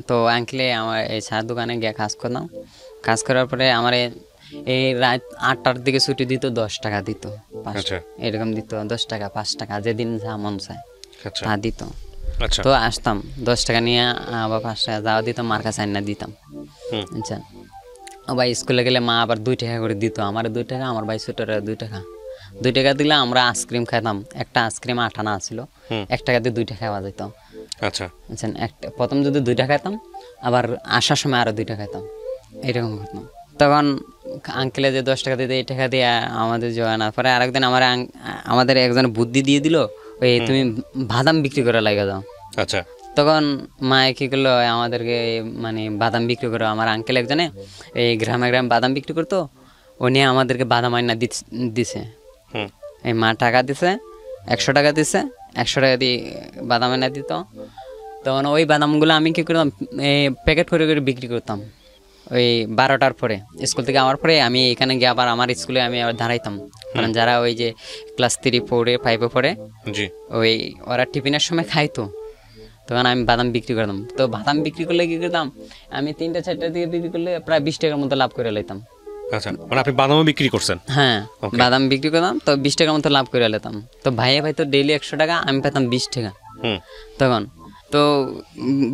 তো আঙ্কেলে আমার এই চার দোকানে গিয়ে কাজ করলাম। কাজ করার পরে আমার এই রাত 8টার দিকে ছুটি দিত, 10 টাকা দিত, এরকম দিত, 10 টাকা 5 টাকা, যেদিন যা মন চায় তা দিত। তো আসতাম 10 টাকা নিয়ে, আবার 5 টাকা যাওয়া দিত, মার কাছে আইনা দিতাম। আচ্ছা, আবার স্কুলে গেলে মা আবার 2 টাকা করে দিত, আমার 2 টাকা, আমার ভাই ছোটরা 2 টাকা। 2 টাকা দিলে আমরা আইসক্রিম খাইতাম, একটা আইসক্রিম 8 আনা ছিল, 1 টাকা দিয়ে 2 টাকা খাওয়া যেত। আচ্ছা, প্রথম যদি 2 টাকা খাইতাম, আবার আসার সময় আরো 2 টাকা খাইতাম, এরকম করতাম। তখন আঙ্কেলে যে 10 টাকা দিতে, এই টাকা দিয়ে আমাদের জোয়ান। পরে আরেকদিন আমাদের একজন বুদ্ধি দিয়ে দিল, ওই তুমি বাদাম বিক্রি করা লাগে যাও। আচ্ছা, তখন মায়ে কি করলো, আমাদেরকে মানে বাদাম বিক্রি করো। আমার আঙ্কেল একজনে এই গ্রামে বাদাম বিক্রি করতো, ও নিয়ে আমাদেরকে বাদাম আইনা দিছে। এই মা টাকা দিছে, 100 টাকা দিছে, 100 টাকা দিয়ে বাদাম আইনা দিত। তখন ওই বাদামগুলো আমি কি করতাম, প্যাকেট করে করে বিক্রি করতাম। ওই 12টার পরে স্কুল থেকে আমার পরে আমি এখানে গিয়ে আবার আমার স্কুলে আমি আবার দাঁড়াইতাম। কারণ যারা ওই যে ক্লাস 3, 4, 5 পড়ে, ওই ওরা টিফিনের সময় খাইতো, তখন আমি বাদাম বিক্রি করতাম। তো বাদাম বিক্রি করলে কি করতাম, আমি 3টা 4টা দিকে বিক্রি করলে প্রায় 20 টাকার মতো লাভ করে লাইতাম। আচ্ছা, মানে আপনি বাদামও বিক্রি করছেন? হ্যাঁ, বাদাম বিক্রি করতাম, তো 20 টাকার মতো লাভ করে লাইতাম। তো ভাইয়া ভাই তো ডেইলি 100 টাকা, আমি পেতাম 20 টাকা। তখন তো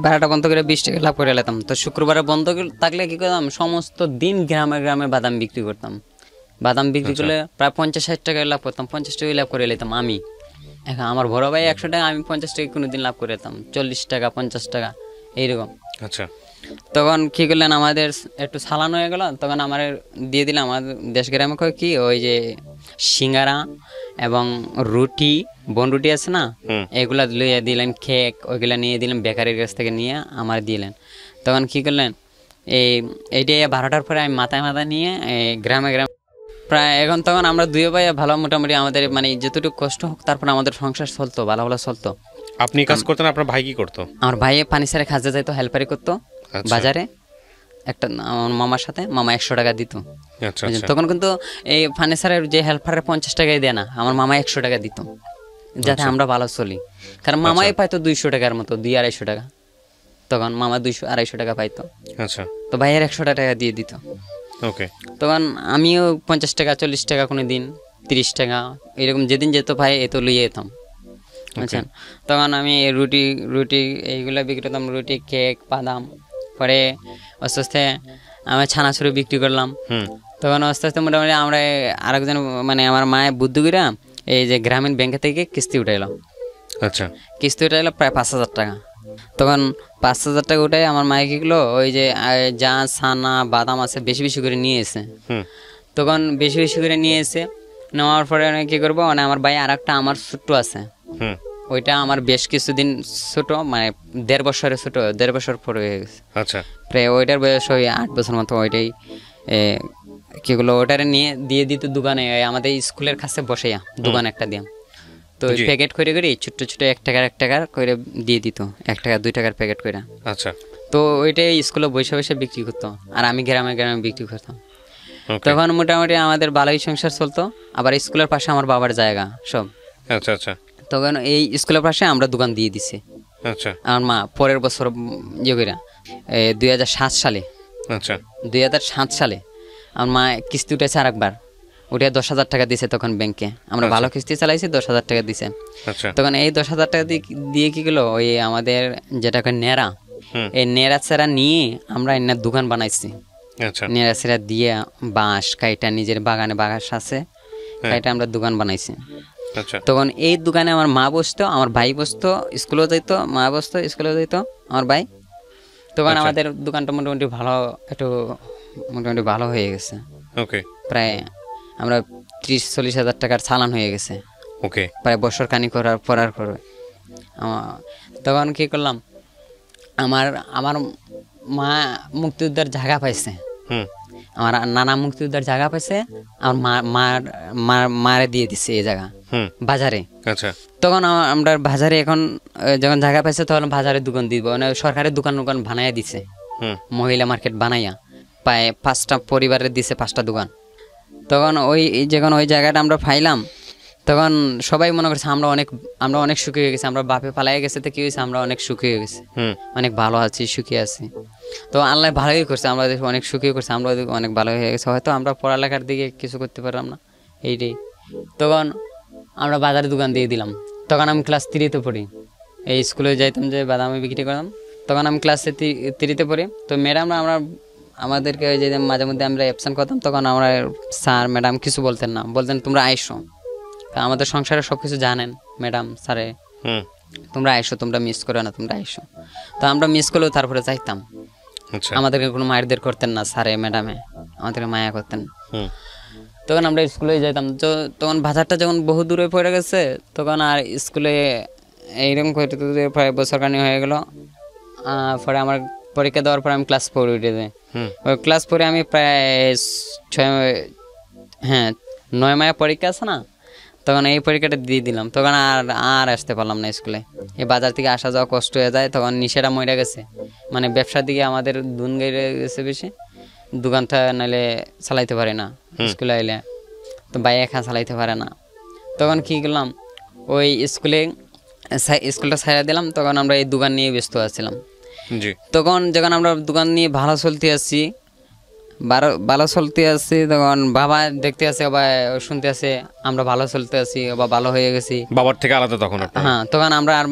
12টা বন্ধ করে 20 টাকা লাভ করে লাইতাম। তো শুক্রবারে বন্ধ থাকলে কি করতাম, সমস্ত দিন গ্রামে গ্রামে বাদাম বিক্রি করতাম। বাদাম বিক্রি করলে প্রায় 50-60 টাকা লাভ করতাম, 50 টাকা লাভ করে লাইতাম আমি। এখন আমার বড় ভাই 100 টাকা, আমি 50 টাকা কোনোদিন লাভ করে যেতাম, 40 টাকা 50 টাকা এইরকম। আচ্ছা, তখন কি করলেন, আমাদের একটু চালানো হয়ে গেল, তখন আমার দিয়ে দিলাম। আমাদের দেশ গ্রামে কি ওই যে সিঙ্গারা এবং রুটি, বনরুটি আছে না, এগুলা লইয়া দিলেন, কেক ওইগুলা নিয়ে দিলেন, বেকারির কাছ থেকে নিয়ে আমার দিলেন। তখন কি করলেন, এইটা 12টার পরে আমি মাথায় নিয়ে গ্রামে গ্রামে প্রায় এখন তখন আমরা 2 ভাই ভালো, মোটামুটি আমাদের মানে যতটুকু কষ্ট হোক, তারপর আমাদের সংসার চলতো, ভালো ভালো চলতো। আপনি কাজ করতেন, আপনার ভাই কি করতো? আমার ভাই পানি সারে খাজা যাইতো, হেল্পারি করতো বাজারে একটা, আমার মামার সাথে। মামা 100 টাকা দিত। তখন কিন্তু এই ফার্নিচারের যে হেল্পারের 50 টাকাই দেয় না, আমার মামা 100 টাকা দিত, যাতে আমরা ভালো চলি। কারণ মামাই পাইতো 200 টাকার মতো, 200-250 টাকা তখন মামা 200-250 টাকা পাইতো, আচ্ছা, তো ভাইয়ের 100 টাকা দিয়ে দিত। ওকে, তখন আমিও 50 টাকা 40 টাকা কোনো দিন 30 টাকা এরকম যেদিন যেত ভাই এত লইয়ে যেতাম, বুঝছেন। তখন আমি রুটি রুটি এইগুলো বিক্রি করতাম, রুটি, কেক, বাদাম। পরে আস্তে আস্তে আমি ছানাছুরি বিক্রি করলাম। তখন আস্তে আস্তে মোটামুটি আমরা আরেকজন মানে আমার মায়ের বুদ্ধি করে এই যে গ্রামীণ ব্যাংকে থেকে কিস্তি উঠাইলাম। আচ্ছা, কিস্তি উঠাইলো প্রায় 5,000 টাকা। তখন 5,000 টাকা উঠাই আমার মায়ে কি করলো, ওই যে যা ছানা বাদাম আছে বেশি বেশি করে নিয়ে এসে, তখন বেশি বেশি করে নিয়ে এসে নেওয়ার পরে আমি কী করবো, মানে আমার ভাই আর একটা আমার ছোট্ট আছে, ওইটা আমার বেশ কিছুদিন ছোট, মানে 1.5 বছরের ছোট, 1.5 বছর পরে হয়ে গেছে। আচ্ছা, প্রায় ওইটার বয়স ওই 8 বছর মতো। ওইটাই কীগুলো ওটারে নিয়ে দিয়ে দিত দোকানে, আমাদের স্কুলের কাছে বসেয়া দোকান একটা দিয়ে। তো ওই প্যাকেট করে করে ছোট্ট ছোট 1 টাকার করে দিয়ে দিত, 1 টাকা 2 টাকার প্যাকেট করে। আচ্ছা, তো ওইটাই স্কুলে বসে বসে বিক্রি করতো, আর আমি গ্রামে গ্রামে বিক্রি করতাম। তখন মোটামুটি আমাদের ভালোই সংসার চলতো। আবার স্কুলের পাশে আমার বাবার জায়গা সব। আচ্ছা, আচ্ছা, তখন এই স্কুলের পাশে আমরা দোকান দিয়ে দিছি। আচ্ছা, আমার মা পরের বছর ইয়ে করে 2007 সালে, আচ্ছা, 2007 সালে আমার মা কিস্তি উঠেছে আরেকবার, উঠে 10,000 টাকা দিছে তখন ব্যাংকে। আমরা ভালো কিস্তি চালাইছি, 10,000 টাকা দিছে। আচ্ছা, তখন এই 10,000 টাকা দিয়ে কি গেলো, ওই আমাদের যেটাকে নেড়া, এই নেড়া চেরা নিয়ে আমরা এনে দোকান বানাইছি। আচ্ছা, নেড়া চেরা দিয়ে বাঁশ কাইটা নিজের বাগানে বাগাস আছে কাইটা আমরা দোকান বানাইছি। আচ্ছা, তখন এই দোকানে আমার মা বসতো, আমার ভাই বসতো, স্কুলেও যাইতো, মা বসতো, স্কুলেও যাইতো আমার ভাই। তখন আমাদের দোকানটা মোটামুটি ভালো, একটু মোটামুটি ভালো হয়ে গেছে। ওকে, প্রায় আমরা 30-40 হাজার টাকার চালান হয়ে গেছে ওকে, প্রায় বছর কানি করার পরার পরে। তখন কি করলাম, আমার আমার মা মুক্তিযোদ্ধার জায়গা পাইছে, আমার নানা মুক্তিযোদ্ধার জায়গা পাইছে, আমার মারে দিয়ে দিছে এই জায়গা বাজারে। আচ্ছা, তখন আমরা বাজারে এখন যখন জায়গা পাইছে তখন বাজারে দোকান দিব, মানে সরকারের দোকান বানাইয়া দিছে, মহিলা মার্কেট বানাইয়া প্রায় 5টা পরিবারের দিছে 5টা দোকান। তখন যখন ওই জায়গাটা আমরা পাইলাম, তখন সবাই মনে করছে আমরা অনেক সুখী হয়ে গেছি, আমরা বাপে পালাই গেছে তো কি হয়েছে, আমরা অনেক সুখী হয়ে গেছি, অনেক ভালো আছি, সুখী আছি। তো আল্লাহ ভালোই করছে, আমরা অনেক সুখী করছে, আমরা অনেক ভালো হয়ে গেছে। হয়তো আমরা পড়ালেখার দিকে কিছু করতে পারলাম না, এইটাই। তখন আমরা বাজারে দোকান দিয়ে দিলাম। তখন আমি ক্লাস 3-তে পড়ি, এই স্কুলে যাইতাম যে বাদামি বিক্রি করতাম। তখন আমি ক্লাস 3-তে পড়ি। তো ম্যাডাম আমাদেরকে যে মাঝে মধ্যে আমরা অ্যাবসেন্ট করতাম, তখন আমরা স্যার ম্যাডাম কিছু বলতেন না, বলতেন তোমরা আইসো, আমাদের সংসারে সব কিছু জানেন ম্যাডাম স্যারে, তোমরা আইসো, তোমরা মিস করো না, তোমরা আইসো। তো আমরা মিস করলেও তারপরে যাইতাম, আমাদেরকে কোনো মায়েরদের করতেন না স্যারে ম্যাডামে, আমাদেরকে মায়া করতেন। তখন আমরা স্কুলে যাইতাম। তো তখন বাজারটা যখন বহু দূরে পড়ে গেছে, তখন আর স্কুলে এইরকম করতে প্রায় বছর খানি হয়ে গেল। পরে আমার পরীক্ষা দেওয়ার পরে আমি ক্লাস 4 উঠে যাই। ওই ক্লাস 4-এ আমি প্রায় 9 মাসে পরীক্ষা আছে না, তখন এই পরীক্ষাটা দিয়ে দিলাম। তখন আর আসতে পারলাম না স্কুলে, এই বাজার থেকে আসা যাওয়া কষ্ট হয়ে যায়। তখন নিশেরা মরে গেছে, মানে ব্যবসার দিকে আমাদের ধুন গেড়ে গেছে বেশি, দোকানটা নাইলে চালাইতে পারে না, স্কুলে আইলে তো ভাই একা চালাইতে পারে না। তখন কি করলাম, ওই স্কুলটা ছাড়া দিলাম। তখন আমরা এই দোকান নিয়ে ব্যস্ত আছিলাম। তখন যখন আমরা দোকান নিয়ে ভালো চলতে আসছি, তখন বাবা দেখতে আসে বা শুনতে আসে আমরা ভালো চলতে আসি বা ভালো হয়ে গেছি, বাবার থেকে আলাদা তখন। হ্যাঁ, তখন আমরা আর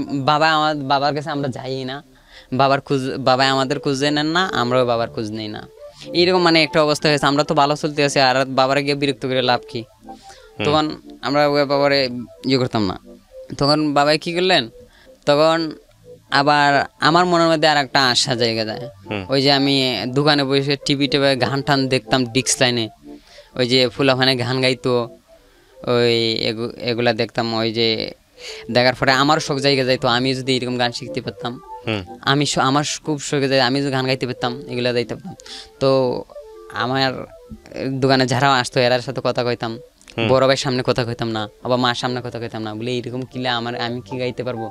বাবার কাছে আমরা যাই না, বাবা আমাদের খোঁজ নেন না, আমরাও বাবার খোঁজ নেই না, এইরকম মানে একটা অবস্থা হয়েছে। আমরা তো ভালো চলতে আসি, আর বাবারে গিয়ে বিরক্ত করে লাভ কি? তখন আমরা বাবারে ইয়ে করতাম না। তখন বাবাই কি করলেন, তখন আবার আমার মনের মধ্যে আর একটা আশা জায়গা যায়, ওই যে আমি দোকানে বসে টিভিতে গান টান দেখতাম, ডিস্ক লাইনে ওই যে ফুলাফানে গান গাইতো, ওই এগুলা দেখতাম। ওই যে দেখার পরে আমার শখ জায়গা যাইতো, আমি যদি এরকম গান শিখতে পারতাম, আমার খুব শখে যায়, আমি যদি গান গাইতে পারতাম, এগুলা যাইতে পারতাম। তো আমার দোকানে যারা আসতো এরার সাথে কথা কইতাম, বড় ভাইয়ের সামনে কথা কইতাম না, আবার মার সামনে কথা কইতাম না, বলে এরকম কিলে আমি কি গাইতে পারবো?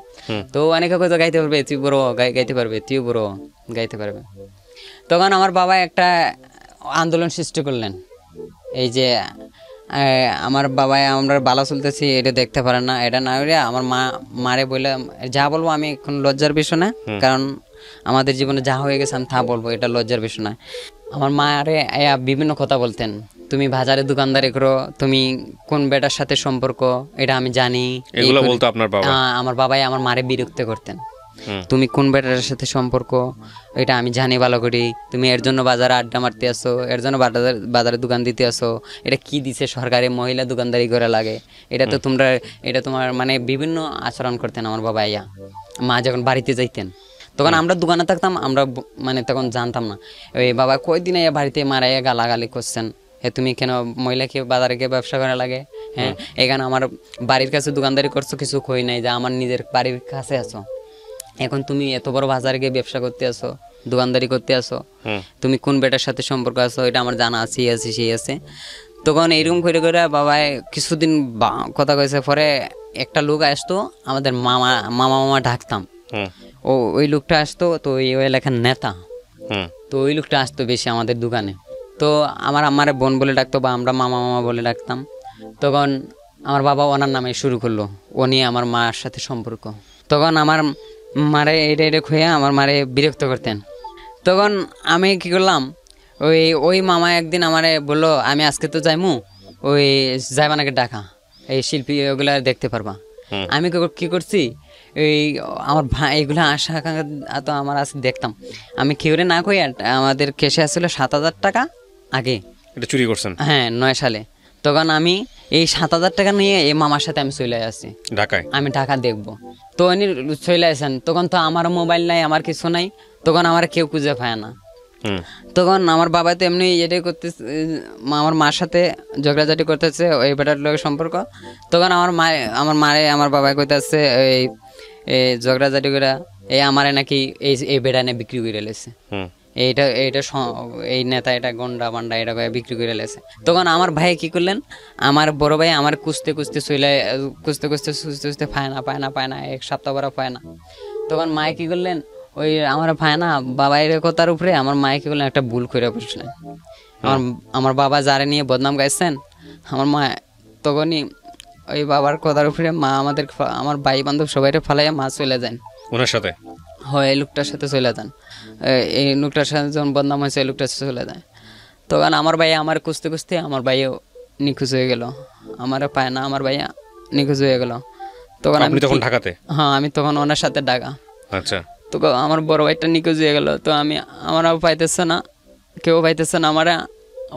তো অনেকে কথা গাইতে পারবে, তুই বড় গাইতে পারবে, তুইও বড় গাইতে পারবে। তখন আমার বাবা একটা আন্দোলন সৃষ্টি করলেন, এই যে আমার বাবাই আমরা ভালো চলতেছি এটা দেখতে পারেন না, এটা না হইলে আমার মারে বললে যা বলবো আমি এখন লজ্জার বিষয় না, কারণ আমাদের জীবনে যা হয়ে গেছে আমি তা বলবো, এটা লজ্জার বিষয় নয়। আমার মা আরে বিভিন্ন কথা বলতেন, তুমি বাজারে দোকানদারি করো, তুমি কোন বেটার সাথে সম্পর্ক এটা আমি জানি, এগুলো বলতো আপনার বাবা? আমার বাবাই আমার মারে বিরক্ত করতেন। হুম। তুমি কোন বেটার সাথে সম্পর্ক এটা আমি জানি ভালো করি, তুমি এর জন্য বাজারে আড্ডা মারতে আসো, এর জন্য বাজারে দোকান দিতে আসো, এটা কি দিছে সরকারি মহিলা দোকানদারি করে লাগে, এটা তো তোমরা, এটা তোমার মানে বিভিন্ন আচরণ করতেন আমার বাবা। ইয়া মা যখন বাড়িতে যাইতেন তখন আমরা দোকানে থাকতাম, আমরা মানে তখন জানতাম না, ওই বাবা কয়দিন এ বাড়িতে মারাইয়া গালাগালি করছেন, তুমি কেন মহিলাকে বাজারে গিয়ে ব্যবসা করা লাগে, হ্যাঁ এখানে আমার বাড়ির কাছে দোকানদারি করছো, কিছু কই নাই, যে আমার নিজের বাড়ির কাছে আছো, এখন তুমি এত বড় বাজারে গিয়ে ব্যবসা করতে আসো, দোকানদারি করতে আসো, তুমি কোন বেটার সাথে সম্পর্ক আছো এটা আমার জানা আছে, সেই আছে। তখন এইরকম করে করে বাবাই কিছুদিন কথা কয়েছে, পরে একটা লোক আসতো, আমাদের মামা মামা ডাকতাম, ওই লোকটা আসতো, তো ওই এলাকার নেতা, তো ওই লোকটা আসতো বেশি আমাদের দোকানে, তো আমার আমারে বোন বলে ডাকতো বা আমরা মামা মামা বলে ডাকতাম। তখন আমার বাবা ওনার নামে শুরু করলো, ও নিয়ে আমার মার সাথে সম্পর্ক। তখন আমার মারে এটা খুঁয়ে আমার মারে বিরক্ত করতেন। তখন আমি কি করলাম, ওই মামা একদিন আমারে বললো, আমি আজকে তো যাইমু, ওই যাইবানাকে ডাকা, এই শিল্পী ওগুলা দেখতে পারবা। আমি কি করছি, এই আমার ভাই এগুলো আশা তো আমার আজকে দেখতাম, আমি কেউরে না কই, আমাদের কেসে আসছিল 7,000 টাকা আগে, এটা চুরি করছেন? হ্যাঁ 9 সালে। তখন আমি এই 7,000 টাকা নিয়ে এই মামার সাথে আমি চলে আসি ঢাকায়, আমি ঢাকা দেখবো। তো উনি চলে আসেন, তখন তো আমার মোবাইল নাই, আমার কিছু নাই, তখন আমার কেউ খুঁজে পায় না। তখন আমার বাবা তো এমনি এটাই করতেছে, আমার মার সাথে ঝগড়াঝাটি করতেছে ওই বেটার লোকের সম্পর্ক। তখন আমার মারে আমার বাবা কইতেছে এই ঝগড়াঝাটি করে এই আমারে নাকি এই বেটা নিয়ে বিক্রি করে লেছে, এইটা এই নেতা এটা গন্ডা বান্ডা এটা বিক্রি করে লেছে। তখন আমার ভাই কি করলেন, আমার বড় ভাই আমার খুঁজতে পায় না 1 সপ্তাহ পরে পায় না। তখন মায়ে কি করলেন, ওই আমার পায় না বাবার কথার উপরে আমার মায়ে কি করলেন, একটা ভুল করে বসলেন। আমার বাবা যারা নিয়ে বদনাম গাইছেন, আমার মা তখনই ওই বাবার কথার উপরে মা আমার ভাই বান্ধব সবাই ফালাইয়া মা চলে যান ওনার সাথে, হয় এই লোকটার সাথে চলে যান। এই লোকটার সাথে যখন বদনাম হয়েছে এই লোকটার সাথে চলে যায়। তখন আমার ভাই আমার খুঁজতে আমার ভাইও নিখোঁজ হয়ে গেল, আমারও পায় না, আমার ভাইয়া নিখোঁজ হয়ে গেল। তখন আমি তখন ঢাকাতে, হ্যাঁ আমি তখন ওনার সাথে ঢাকা। আচ্ছা। তো আমার বড় ভাইটা নিখোঁজ হয়ে গেল, তো আমারও পাইতেছে না, কেউ পাইতেছে না, আমার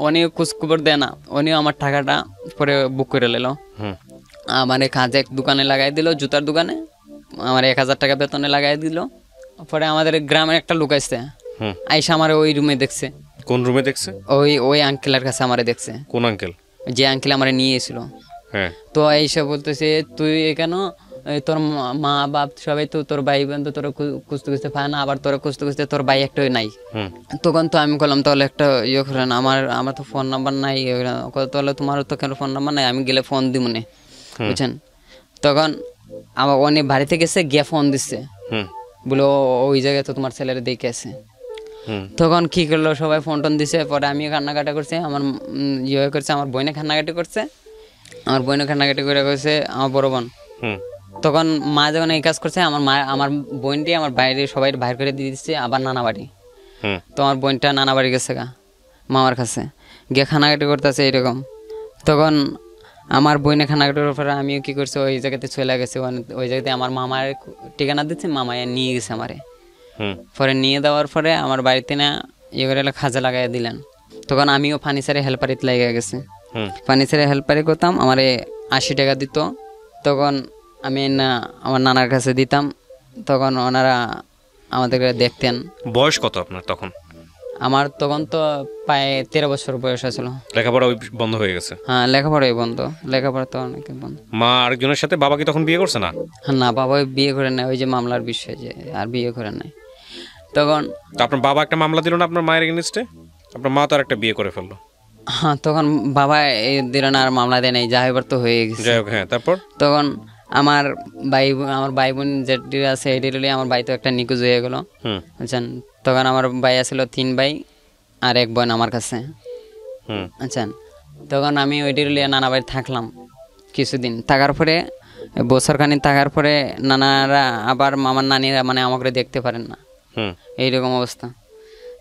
উনিও খোঁজখবর দেয় না, উনিও আমার টাকাটা পরে বুক করে নিল, আমার কাজে এক দোকানে লাগাই দিল, জুতার দোকানে আমার 1,000 টাকা বেতনে লাগাই দিল। পরে আমাদের গ্রামের একটা লোক আসছে, আইসা আমার ওই রুমে দেখছে। কোন রুমে দেখছে? ওই আঙ্কেলের কাছে আমারে দেখছে। কোন আঙ্কেল? যে আঙ্কেল আমারে নিয়ে এসেছিল। তো আইসা বলতেছে, তুই কেন, তোর মা বাপ সবাই তো তোর ভাই বোন তো তোর খুঁজতে পায় না, আবার তোর খুঁজতে তোর ভাই একটাই নাই। তখন তো আমি বললাম, তাহলে একটা ইয়ে করেন, আমার তো ফোন নাম্বার নাই, তাহলে তোমার তো কেন ফোন নাম্বার নাই, আমি গেলে ফোন দিব মনে, বুঝছেন। তখন আমার অনেক বাড়িতে গেছে, গিয়ে ফোন দিচ্ছে, বলে ওই জায়গায় তো তোমার ছেলের দেখে আছে। তখন কি করলো, সবাই ফোন টোন দিছে। পরে আমিও কান্নাকাটা করছি, আমার ইয়ে করছে, আমার বোনে কান্নাকাটি করছে, আমার বোনে কান্নাকাটি করে করছে আমার বড় বোন। তখন মা যখন এই কাজ করছে, আমার বোনটি আমার বাইরে সবাই বাইর করে দিয়ে দিচ্ছে আবার নানা বাড়ি। তো আমার বোনটা নানা বাড়ি গেছে গা মামার কাছে, গিয়ে খানাকাটি করতেছে এরকম। তখন আমার বোনে খানাকাটি করার পরে আমিও কি করছি, ওই জায়গাতে চলে গেছে, ওই জায়গাতে আমার মামার ঠিকানা দিচ্ছে, মামায় নিয়ে গেছে আমারে। পরে নিয়ে দেওয়ার পরে আমার বাড়িতে না ইয়ে করে খাজা লাগাই দিলেন। তখন আমিও ফার্নিচারে হেল্পারিতে লেগে গেছে, ফার্নিচারে হেল্পারি করতাম, আমারে 80 টাকা দিত। তখন আমি আমার নানার কাছে দিতাম, তখন ওনারা আমাদেরকে দেখতেন। বয়স কত আপনার তখন? আমার তখন তো প্রায় 13 বছর বয়স আছিল। লেখাপড়া বন্ধ হয়ে গেছে? হ্যাঁ লেখাপড়াই বন্ধ, লেখাপড়া তো অনেক বন্ধ। মা আরেকজনের সাথে, বাবা কি তখন বিয়ে করছে না? না, বাবা বিয়ে করে নেয়, ওই যে মামলার বিষয়ে যে আর বিয়ে করে নেয়। তখন আপনার বাবা একটা মামলা দিল না আপনার মায়ের এগেইনস্টে? আপনার মা তো আর একটা বিয়ে করে ফেললো। হ্যাঁ তখন বাবা দিল না, আর মামলা দেয় নাই, যা এবার তো হয়ে গেছে। যাই হোক, হ্যাঁ তারপর তখন আমার ভাই বোন যেটি আছে এটি আমার ভাই তো একটা নিখোঁজ হয়ে গেল, বুঝছেন। তখন আমার ভাই আসছিল 3 ভাই আর 1 বোন আমার কাছে, বুঝছেন। তখন আমি ওইটি নানা বাড়ি থাকলাম কিছুদিন, থাকার পরে বছরখানি থাকার পরে নানারা আবার মামার নানিরা মানে আমাকে দেখতে পারেন না, হুম এইরকম অবস্থা।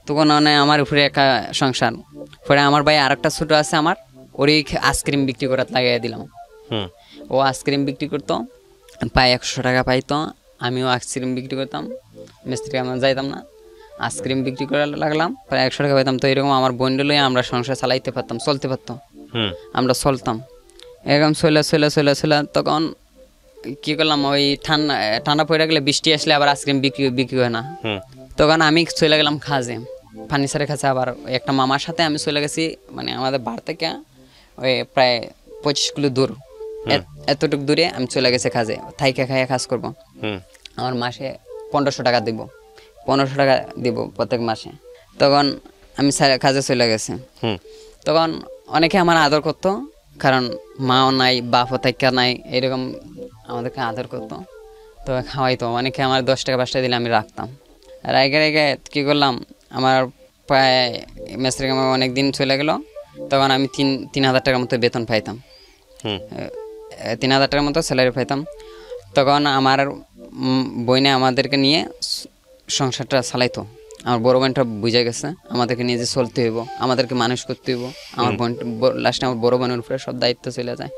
তখন মানে আমার উপরে একটা সংসার, পরে আমার ভাই আর একটা ছোটো আছে আমার, ওরই আইসক্রিম বিক্রি করার লাগিয়ে দিলাম। হুম ও আইসক্রিম বিক্রি করতো, প্রায় 100 টাকা পাইতো, আমিও আইসক্রিম বিক্রি করতাম, মিস্ত্রি আমরা যাইতাম না, আইসক্রিম বিক্রি করে লাগলাম, প্রায় 100 টাকা পাইতাম। তো এরকম আমার বন্ডে লইয়া আমরা সংসার চালাইতে পারতাম, চলতে পারতাম, হুম আমরা চলতাম এরকম চলে। তখন কী করলাম, ওই ঠান্ডা পড়ে গেলে, বৃষ্টি আসলে আবার আইসক্রিম বিক্রি হয় না। হুম তখন আমি চলে গেলাম খাজে, ফার্নিচারের কাছে। আবার একটা মামার সাথে আমি চলে গেছি, মানে আমাদের বাড়ি থেকে ওই প্রায় 25 কিলো দূর, এতটুকু দূরে আমি চলে গেছি কাজে, থাইকা খাইয়া কাজ করবো। হুম আমার মাসে 1500 টাকা দিব, 1500 টাকা দিব প্রত্যেক মাসে। তখন আমি কাজে চলে গেছি। হুম তখন অনেকে আমার আদর করতো, কারণ মাও নাই, বাপও থাইকা নাই, এরকম আমাদেরকে আদর করতো। তো খাওয়াইতো, অনেকে আমার 10 টাকা 5 টাকা দিলে আমি রাখতাম। রেখে কী করলাম, আমার প্রায় মেসের কামে অনেক দিন চলে গেল। তখন আমি 3000 টাকার মতো বেতন পাইতাম, হুম 3000 টাকার মতো স্যালারি পাইতাম। তখন আমার বইনে আমাদেরকে নিয়ে সংসারটা চালাইতো। আমার বড় বোনটা বুঝে গেছে আমাদেরকে নিয়ে যে চলতে হইব, আমাদেরকে মানুষ করতে হইব। আমার বোন লাস্টে আমার বড় বোনের উপরে সব দায়িত্ব চলে যায়।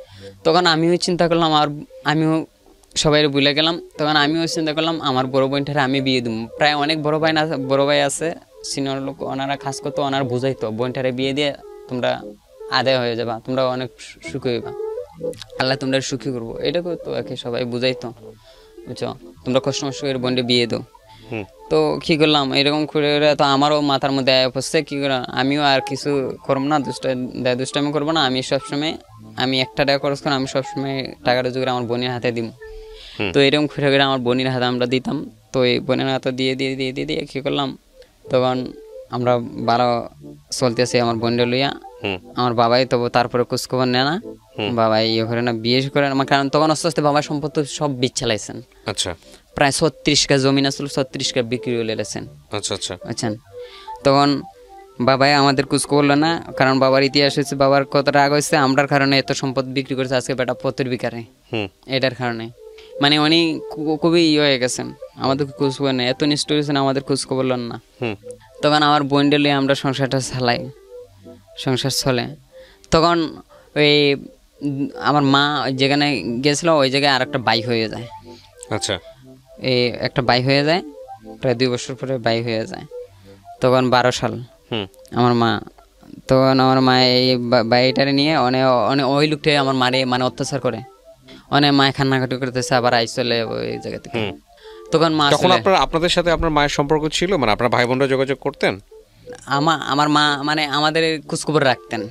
তখন আমিও চিন্তা করলাম, আমিও সবাই ভুলে গেলাম। তখন আমিও চিন্তা করলাম আমার বড় বোনটারে আমি বিয়ে দিব। প্রায় অনেক বড় ভাই আছে, সিনিয়র লোক, ওনারা খাস করতো, ওনারা বুঝাইতো বইনটারে বিয়ে দিয়ে তোমরা আদায় হয়ে যাবা, তোমরা অনেক সুখী হইবা, আল্লাহ তোমরা সুখী করবো, এটা করতো একে সবাই বুঝাইতো, বুঝছো, তোমরা কষ্ট মষ্ট করে বোনটা বিয়ে দাও। তো কী করলাম, এরকম করে তো আমারও মাথার মধ্যে পড়ছে, কী করলাম, আমিও আর কিছু করবো না, দুষ্টামি করবো না। আমি সবসময়, আমি 1 টাকা খরচ করে আমি সবসময় টাকাটা জোগাড় আমার বোনের হাতে দিব। তো এরকম ঘুরে ঘুরে আমার বোনের হাতে আমরা দিতাম। তো এই বোনের হাতে দিয়ে দিয়ে দিয়ে দিয়ে দিয়ে কী করলাম, তখন আমরা ভালো চলতেছি আমার বোনটা লইয়া। আমার বাবাই তো তারপরে খোঁজখবর নেয় না, বাবাই ইয়ে করে না, বিয়ে করে না, কারণ তখন আস্তে আস্তে বাবার সম্পত্তি সব বিচ্ছালাইছেন। আচ্ছা প্রায় 36 কাঠা জমিন আসলে 36 কাঠা বিক্রি করে লেছেন। আচ্ছা আচ্ছা বুঝছেন, তখন বাবাই আমাদের কুচ করলো না, কারণ বাবার ইতিহাস হচ্ছে, বাবার কত রাগ হয়েছে আমরার কারণে এত সম্পদ বিক্রি করেছে আজকে বেটা পত্রের বিকারে, এটার কারণে মানে উনি খুবই ইয়ে হয়ে গেছেন, আমাদের খোঁজ খবর নেই, এত নিষ্ঠ হয়েছেন, আমাদের খোঁজ খবর না। তখন আমার বোন ডেলে আমরা সংসারটা চালাই, সংসার চলে। তখন ওই আমার মা যেখানে গেছিল ওই জায়গায় আর একটা বাই হয়ে যায়। আচ্ছা, এই একটা বাই হয়ে যায়, প্রায় 2 বছর পরে বাই হয়ে যায়। তখন 12 সাল আমার মা, তখন আমার মা এই বাড়িটারে নিয়ে অনেক অনেক ওই লোকটাই আমার মারে মানে অত্যাচার করে, অনেক মায় কান্নাকাটি করতেছে, আবার আই চলে ওই জায়গা থেকে। তখন মা, তখন আপনাদের সাথে আপনার মায়ের সম্পর্ক ছিল, মানে আপনার ভাই বোনরা যোগাযোগ করতেন? আমার মা মানে আমাদের খোঁজখবর রাখতেন,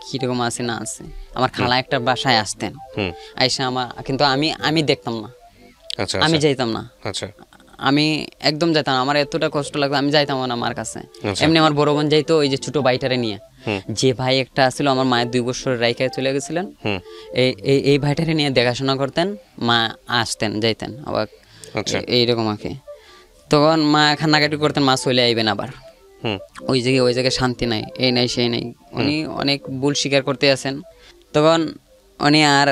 কিরকম আছে না আছে। আমার খালা একটা বাসায় আসতেন, আইসা কিন্তু আমি দেখতাম না, আমি যাইতাম না, আমি একদম যাইতাম না, আমার এতটা কষ্ট লাগতো, আমি যাইতাম না মার কাছে। এমনি আমার বড় বোন যাইতো ওই যে ছোট ভাইটারে নিয়ে, যে ভাই একটা ছিল আমার মায়ের 2 বছর রাইখা চলে গেছিলেন, এই ভাইটারে নিয়ে দেখাশোনা করতেন, মা আসতেন যাইতেন আবার এইরকম আর কি। তখন মা কান্নাকাটি করতেন, মা চলে আইবেন আবার, ওই জায়গায় শান্তি নাই, এই নাই সেই নাই, উনি অনেক ভুল স্বীকার করতে আছেন। তখন উনি আর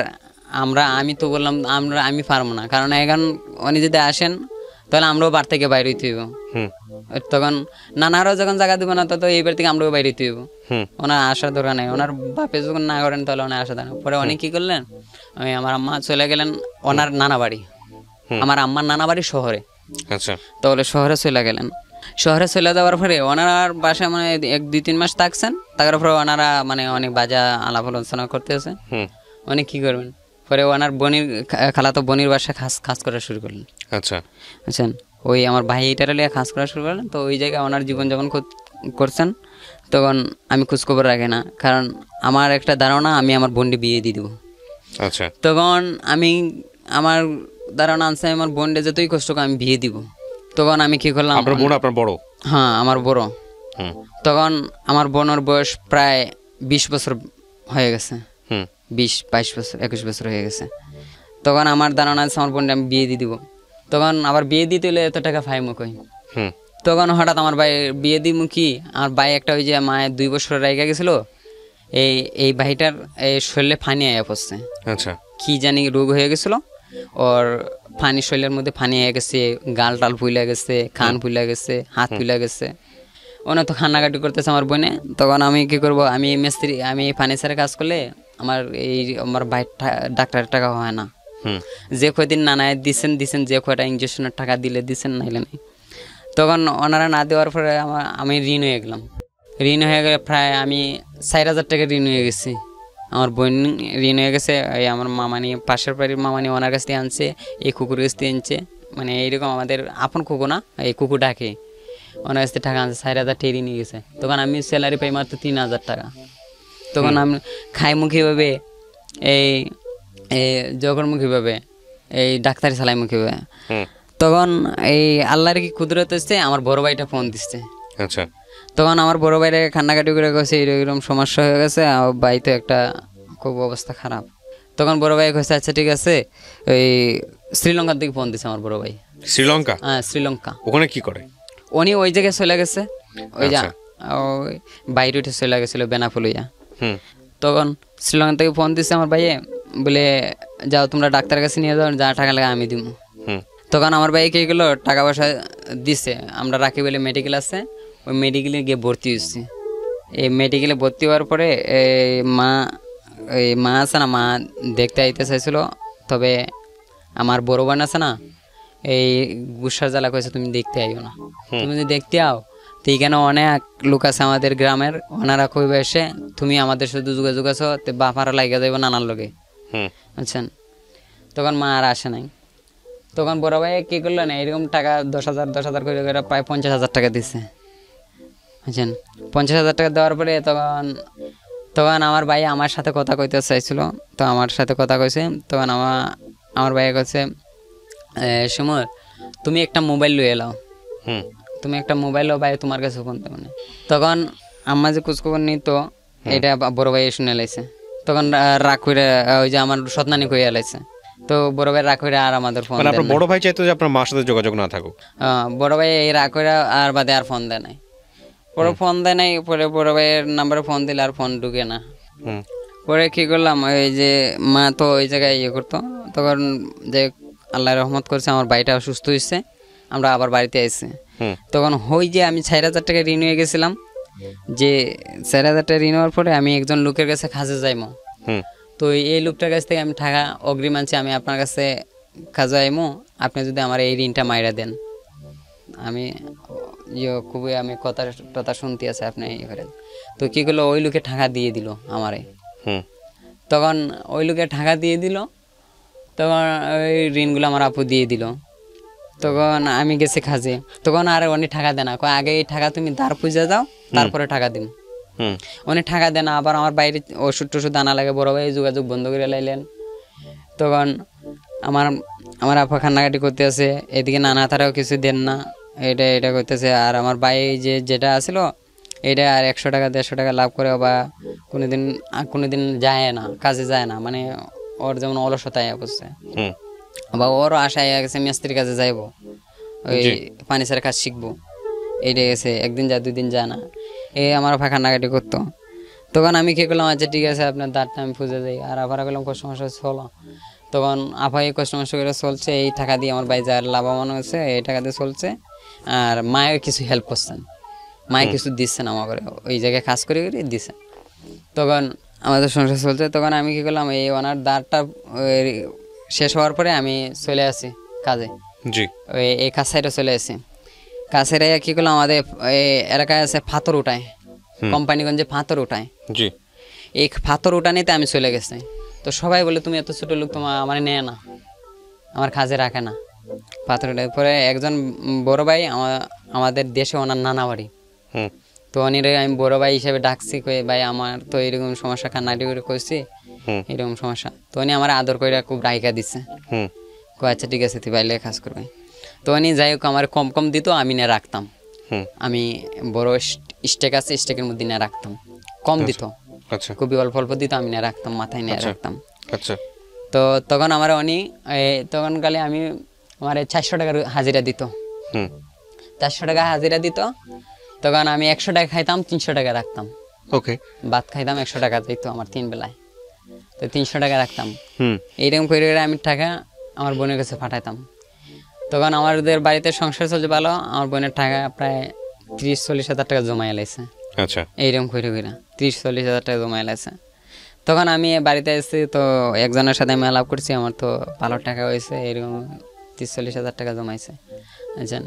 আমি তো বললাম আমি পারবো না, কারণ এখন উনি যদি আসেন তাহলে আমরাও বার থেকে বাইরে হইতে হইব। তখন নানারও যখন জায়গা দিব না, তো এইবার থেকে আমরাও বাইরে হইতে হইব, ওনার আসার দরকার নেই, ওনার বাপে যখন না করেন তাহলে ওনার আসা দরকার। পরে অনেক কি করলেন, আমার আম্মা চলে গেলেন ওনার নানা বাড়ি, আমার আম্মার নানা বাড়ি শহরে। তাহলে শহরে চলে গেলেন, শহরে চলে যাওয়ার পরে ওনার বাসায় মানে 1-2-3 মাস থাকছেন, তারপরে ওনারা মানে অনেক বাজা আলাপ আলোচনা করতেছে, অনেক কি করবেন। পরে ওনার খালাতো বোনের বাসায় খাস করা শুরু করলেন। আচ্ছা বুঝছেন, ওই আমার ভাই এটারে লিয়ে খাস করা শুরু করলেন। তো ওই জায়গায় ওনার জীবনযাপন করছেন। তখন আমি খোঁজখবর রাখি না, কারণ আমার একটা ধারণা আমি আমার বোনকে বিয়ে দিয়ে দেবো। আচ্ছা, তখন আমার ধারণা আছে আমার বোনকে যতই কষ্ট করে আমি বিয়ে দিব। তখন আমি কি করলাম, আপনার বোন আপনার বড়? হ্যাঁ, আমার বড়। তখন আমার বোনের বয়স প্রায় 20 বছর হয়ে গেছে, 20-22 বছর 21 বছর হয়ে গেছে। তখন আমার ধারণা আছে আমার বোনটা আমি বিয়ে দিয়ে দিব। তখন আবার বিয়ে দিতে হলে এত টাকা পাইমু কই। তখন হঠাৎ আমার ভাই বিয়ে দিমু কি, আমার ভাই একটা ওই যে মায়ের 2 বছর রেখে গেছিল, এই ভাইটার শরীরে ফানি আয়া পড়ছে। আচ্ছা, কি জানি রোগ হয়ে গেছিল, ওর পানি শরীরের মধ্যে পানি হয়ে গেছে, গাল টাল ফুলে গেছে, কান ফুলে গেছে, হাত ফুলে গেছে। ওনা তো কান্নাকাটি করতেছে আমার বোনে। তখন আমি কি করব, আমি মিস্ত্রি, আমি ফার্নিচারের কাজ করলে আমার বাইর ডাক্তারের টাকা হয় না। যে কয়দিন নানায় দিছেন যে কয়টা ইঞ্জেকশনের টাকা দিছেন, নাইলে নাই। তখন ওনারা না দেওয়ার পরে আমি ঋণ হয়ে গেলাম। ঋণ হয়ে গেলে প্রায় আমি 4,000 টাকা ঋণ হয়ে গেছি। আমার বোন ঋণ হয়ে গেছে, এই আমার মামানি, পাশের বাড়ির মামানি ওনার কাছ থেকে আনছে, এই কুকুরের কাছ থেকে আনছে। মানে এইরকম আমাদের আপন কুকুর না, এই কুকুর ডাকে, ওনার কাছ থেকে টাকা আনছে, 4,000 টাকা ঋণ নিয়ে গেছে। তখন আমি স্যালারি পাই মাত্র 3,000 টাকা। তখন আমি খাইমুখীভাবে, এই জগরমুখীভাবে, এই ডাক্তারি চালাইমুখীভাবে। তখন এই আল্লাহর কি কুদরত হচ্ছে, আমার বড় ভাইটা ফোন দিচ্ছে। আচ্ছা। তখন আমার বড় ভাইরে কান্নাকাটি করে গেছে, এরকম সমস্যা হয়ে গেছে, আমার ভাই তো একটা খুব অবস্থা খারাপ। তখন বড় ভাই কইছে আচ্ছা ঠিক আছে, ওই শ্রীলঙ্কার দিকে ফোন দিছে আমার বড় ভাই। শ্রীলঙ্কা? হ্যাঁ, শ্রীলঙ্কা। ওখানে কি করে উনি? ওই জায়গায় চলে গেছে, ওই যা ওই বাইরে উঠে চলে গেছিল বেনাফুলিয়া। তখন শ্রীলঙ্কা থেকে ফোন দিছে আমার ভাইয়ে, বলে যাও তোমরা ডাক্তারের কাছে নিয়ে যাও, যা টাকা লাগে আমি দিব। তখন আমার ভাই কি গেলো, টাকা পয়সা দিছে। আমরা রাখি বলে মেডিকেল আছে, ওই মেডিকেলে গিয়ে ভর্তি হয়েছি। এই মেডিকেলে ভর্তি হওয়ার পরে মা আছে না, মা দেখতে আইতে চাইছিল। তবে আমার বড় বোন আছে না, এই গুসার জ্বালা কয়েছে তুমি দেখতে আইও না। তুমি যদি দেখতে আও তো এখানে অনেক লোক আছে আমাদের গ্রামের, ওনারা কইবে এসে তুমি আমাদের শুধু যোগাযোগ আছো, বাপারা লাগিয়ে যাইব নানার লগে, বুঝছেন। তখন মা আর আসে নাই। তখন বড় ভাই কি করলো না, এরকম টাকা 10,000 করে প্রায় 50,000 টাকা দিচ্ছে, বুঝছেন। 50,000 টাকা দেওয়ার পরে তখন আমার ভাই আমার সাথে কথা কইতে চাইছিল। তো আমার সাথে কথা কইছে। তখন আমার ভাই কইছে, সুমর তুমি একটা মোবাইল লয়ে এলাও, তুমি একটা মোবাইল ভাই তোমার কাছে ফোন দেবো না। তখন আমার যে খোঁজখবর নিত, এটা বড় ভাই শুনে লাইছে। তখন রাগ করে ওই যে আমার সৎনানি কইয়া লাইছে। তো বড় ভাই রাগ করে আর আমাদের ফোন দেয় না। বড় ভাই চাইতো যে আপনার মার সাথে যোগাযোগ না থাকুক। বড় ভাই এই রাগ করে আর বাদে আর ফোন দেয় নাই। পরে ফোন দেয় নাই, পরে বড় ভাইয়ের নাম্বারে ফোন দিলে আর ফোন ঢুকে না। পরে কি করলাম, ওই যে মা তো ওই জায়গায় ইয়ে করতো। তখন যে আল্লাহ রহমত করছে, আমার ভাইটা অসুস্থ হয়েছে, আমরা আবার বাড়িতে আসছি। তখন ওই যে আমি 4,000 টাকা ঋণ হয়ে গেছিলাম, যে 4,000 টাকা ঋণ হওয়ার পরে আমি একজন লোকের কাছে কাজে যাইমো। তো এই লোকটার কাছ থেকে আমি টাকা অগ্রিম আনছি, আমি আপনার কাছে কাজে আইমো, আপনি যদি আমার এই ঋণটা মাইরা দেন। আমি খুবই আমি কথা শুনতে আছে, আপনি ইয়ে করেন। তো কি করলো, ওই লোকে টাকা দিয়ে দিল আমারে। তখন ওই লোকে টাকা দিয়ে দিল, তখন ওই ঋণগুলো আমার আপু দিয়ে দিল। তখন আমি গেছি কাজে। তখন আর উনি টাকা দেয় না, আগে এই টাকা তুমি দাঁড় পুজো দাও, তারপরে টাকা দিন। উনি টাকা দেয় না। আবার আমার বাইরে ওষুধ টষুধ আনা লাগে, বড় ভাই যোগাযোগ বন্ধ করে লাইলেন। তখন আমার আপা কান্নাকাটি করতে আছে, এদিকে নানা তারাও কিছু দেন না, এটা করতেছে। আর আমার ভাই যেটা আসলো, এটা আর 100 টাকা 150 টাকা লাভ করে, বা কোনোদিন যায় না, কাজে যায় না। মানে ওর যেমন অলসতায় বসছে, বা ওরও আশায় গেছে মিস্ত্রির কাছে যাইবো, ওই ফার্নিচারের কাজ শিখবো, এইটা গেছে। একদিন যায় 2 দিন যায় না, আমার আপা কান্নাকাটি করতো। তখন আমি কি করলাম, আচ্ছা ঠিক আছে আপনার দাঁতটা আমি খুঁজে যাই। আর আবার করলাম কষ্ট মশা চলো। তখন আপা এই কষ্ট মশা করে চলছে, এই টাকা দিয়ে আমার ভাই যার লাভবান হয়েছে, এই টাকা দিয়ে চলছে। আর মায়ের কিছু হেল্প করছেন, মায়ে কিছু দিচ্ছেন আমার করে, ওই জায়গায় কাজ করে দিচ্ছেন। তখন আমাদের সংসার চলছে। তখন আমি কি করলাম, এই ওনার দাঁড়টা শেষ হওয়ার পরে আমি চলে আসি কাজে, এই কাজ সাইডে চলে আসি। কাজ সাইডে কি করলাম, আমাদের এলাকায় আছে পাথর উঠায়, কোম্পানিগঞ্জে পাথর উঠায়। এই পাথর উঠানিতে আমি চলে গেছি। তো সবাই বলে তুমি এত ছোট লোক, তোমার আমার নেয় না, আমার কাজে রাখে না। পাথর উঠায় পরে একজন বড় ভাই, আমাদের দেশে ওনার নানা বাড়ি। তো উনি আমি বড় ভাই হিসেবে ডাকছি, কই ভাই আমার তো এরকম সমস্যা, কান্নাটি করে করছি, এরকম সমস্যা। তো উনি আমার আদর করে খুব রাইকা দিচ্ছে, আচ্ছা ঠিক আছে তুই বাইলে কাজ করবে। তো উনি যাই হোক আমার কম কম দিত, আমি না রাখতাম। আমি বড় স্টেক আছে, স্টেকের মধ্যে না রাখতাম, কম দিত, খুবই অল্প অল্প দিত, আমি না রাখতাম, মাথায় নিয়ে রাখতাম। তো তখন আমার উনি তখন কালে আমার 400 টাকার হাজিরা দিত, 400 টাকা হাজিরা দিত। তখন আমি 100 টাকা খাইতাম, 300 টাকা রাখতাম। ভাত খাইতাম 100 টাকা দিত আমার 3 বেলায়, তো 300 টাকা রাখতাম। এইরকম করে আমি টাকা আমার বোনের কাছে পাঠাইতাম। তখন আমাদের বাড়িতে সংসার চলছে ভালো, আমার বোনের টাকা প্রায় 30-40 হাজার টাকা জমা এলাইছে। আচ্ছা, এইরকম করে 30-40 হাজার টাকা জমা এলাইছে। তখন আমি বাড়িতে এসেছি, তো একজনের সাথে আমি আলাপ করছি, আমার তো ভালো টাকা হয়েছে, এরকম 30-40 হাজার টাকা জমাইছে। বুঝছেন?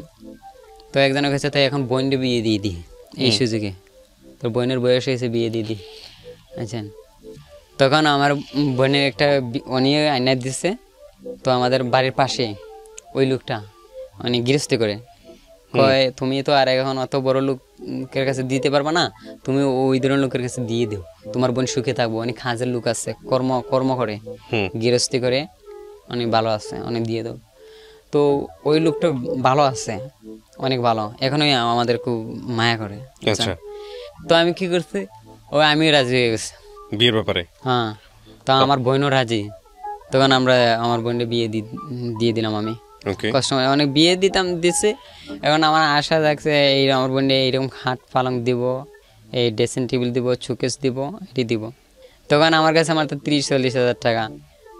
তো একজনের কাছে, তাই এখন বোনকে বিয়ে দিয়ে দিই এই সুযোগে, তো বোনের বয়স হয়েছে, বিয়ে দিয়ে দিই। বুঝছেন? তখন আমার বোনের একটা উনি আইনা দিচ্ছে, তো আমাদের বাড়ির পাশে ওই লোকটা মানে গৃহস্থী করে কয়, তুমি তো আর এখন অত বড় লোকের কাছে দিতে পারবা না, তুমি ওই ধরনের লোকের কাছে দিয়ে দিও, তোমার বোন সুখে থাকবো। অনেক কাজের লোক আছে, কর্ম করে, গৃহস্থী করে, অনেক ভালো আছে, অনেক দিয়ে দাও। তো ওই লোকটা ভালো আছে, অনেক ভালো, এখনই আমাদের খুব মায়া করে। আচ্ছা, তো আমি কি করছি, আমি রাজি হয়ে গেছি বিয়ের ব্যাপারে। হ্যাঁ, তো আমার বোনও রাজি। তখন আমরা আমার বোনকে বিয়ে দিয়ে দিলাম। আমি ওকে, কষ্ট করে অনেক বিয়ে দিচ্ছে। এখন আমার আশা থাকছে এই আমার বোনকে এইরকম খাট পালং দিব, এই ড্রেসিং টেবিল দিব, শোকেস দিব, এটি দিব। তখন আমার কাছে আমার তো 30-40 হাজার টাকা।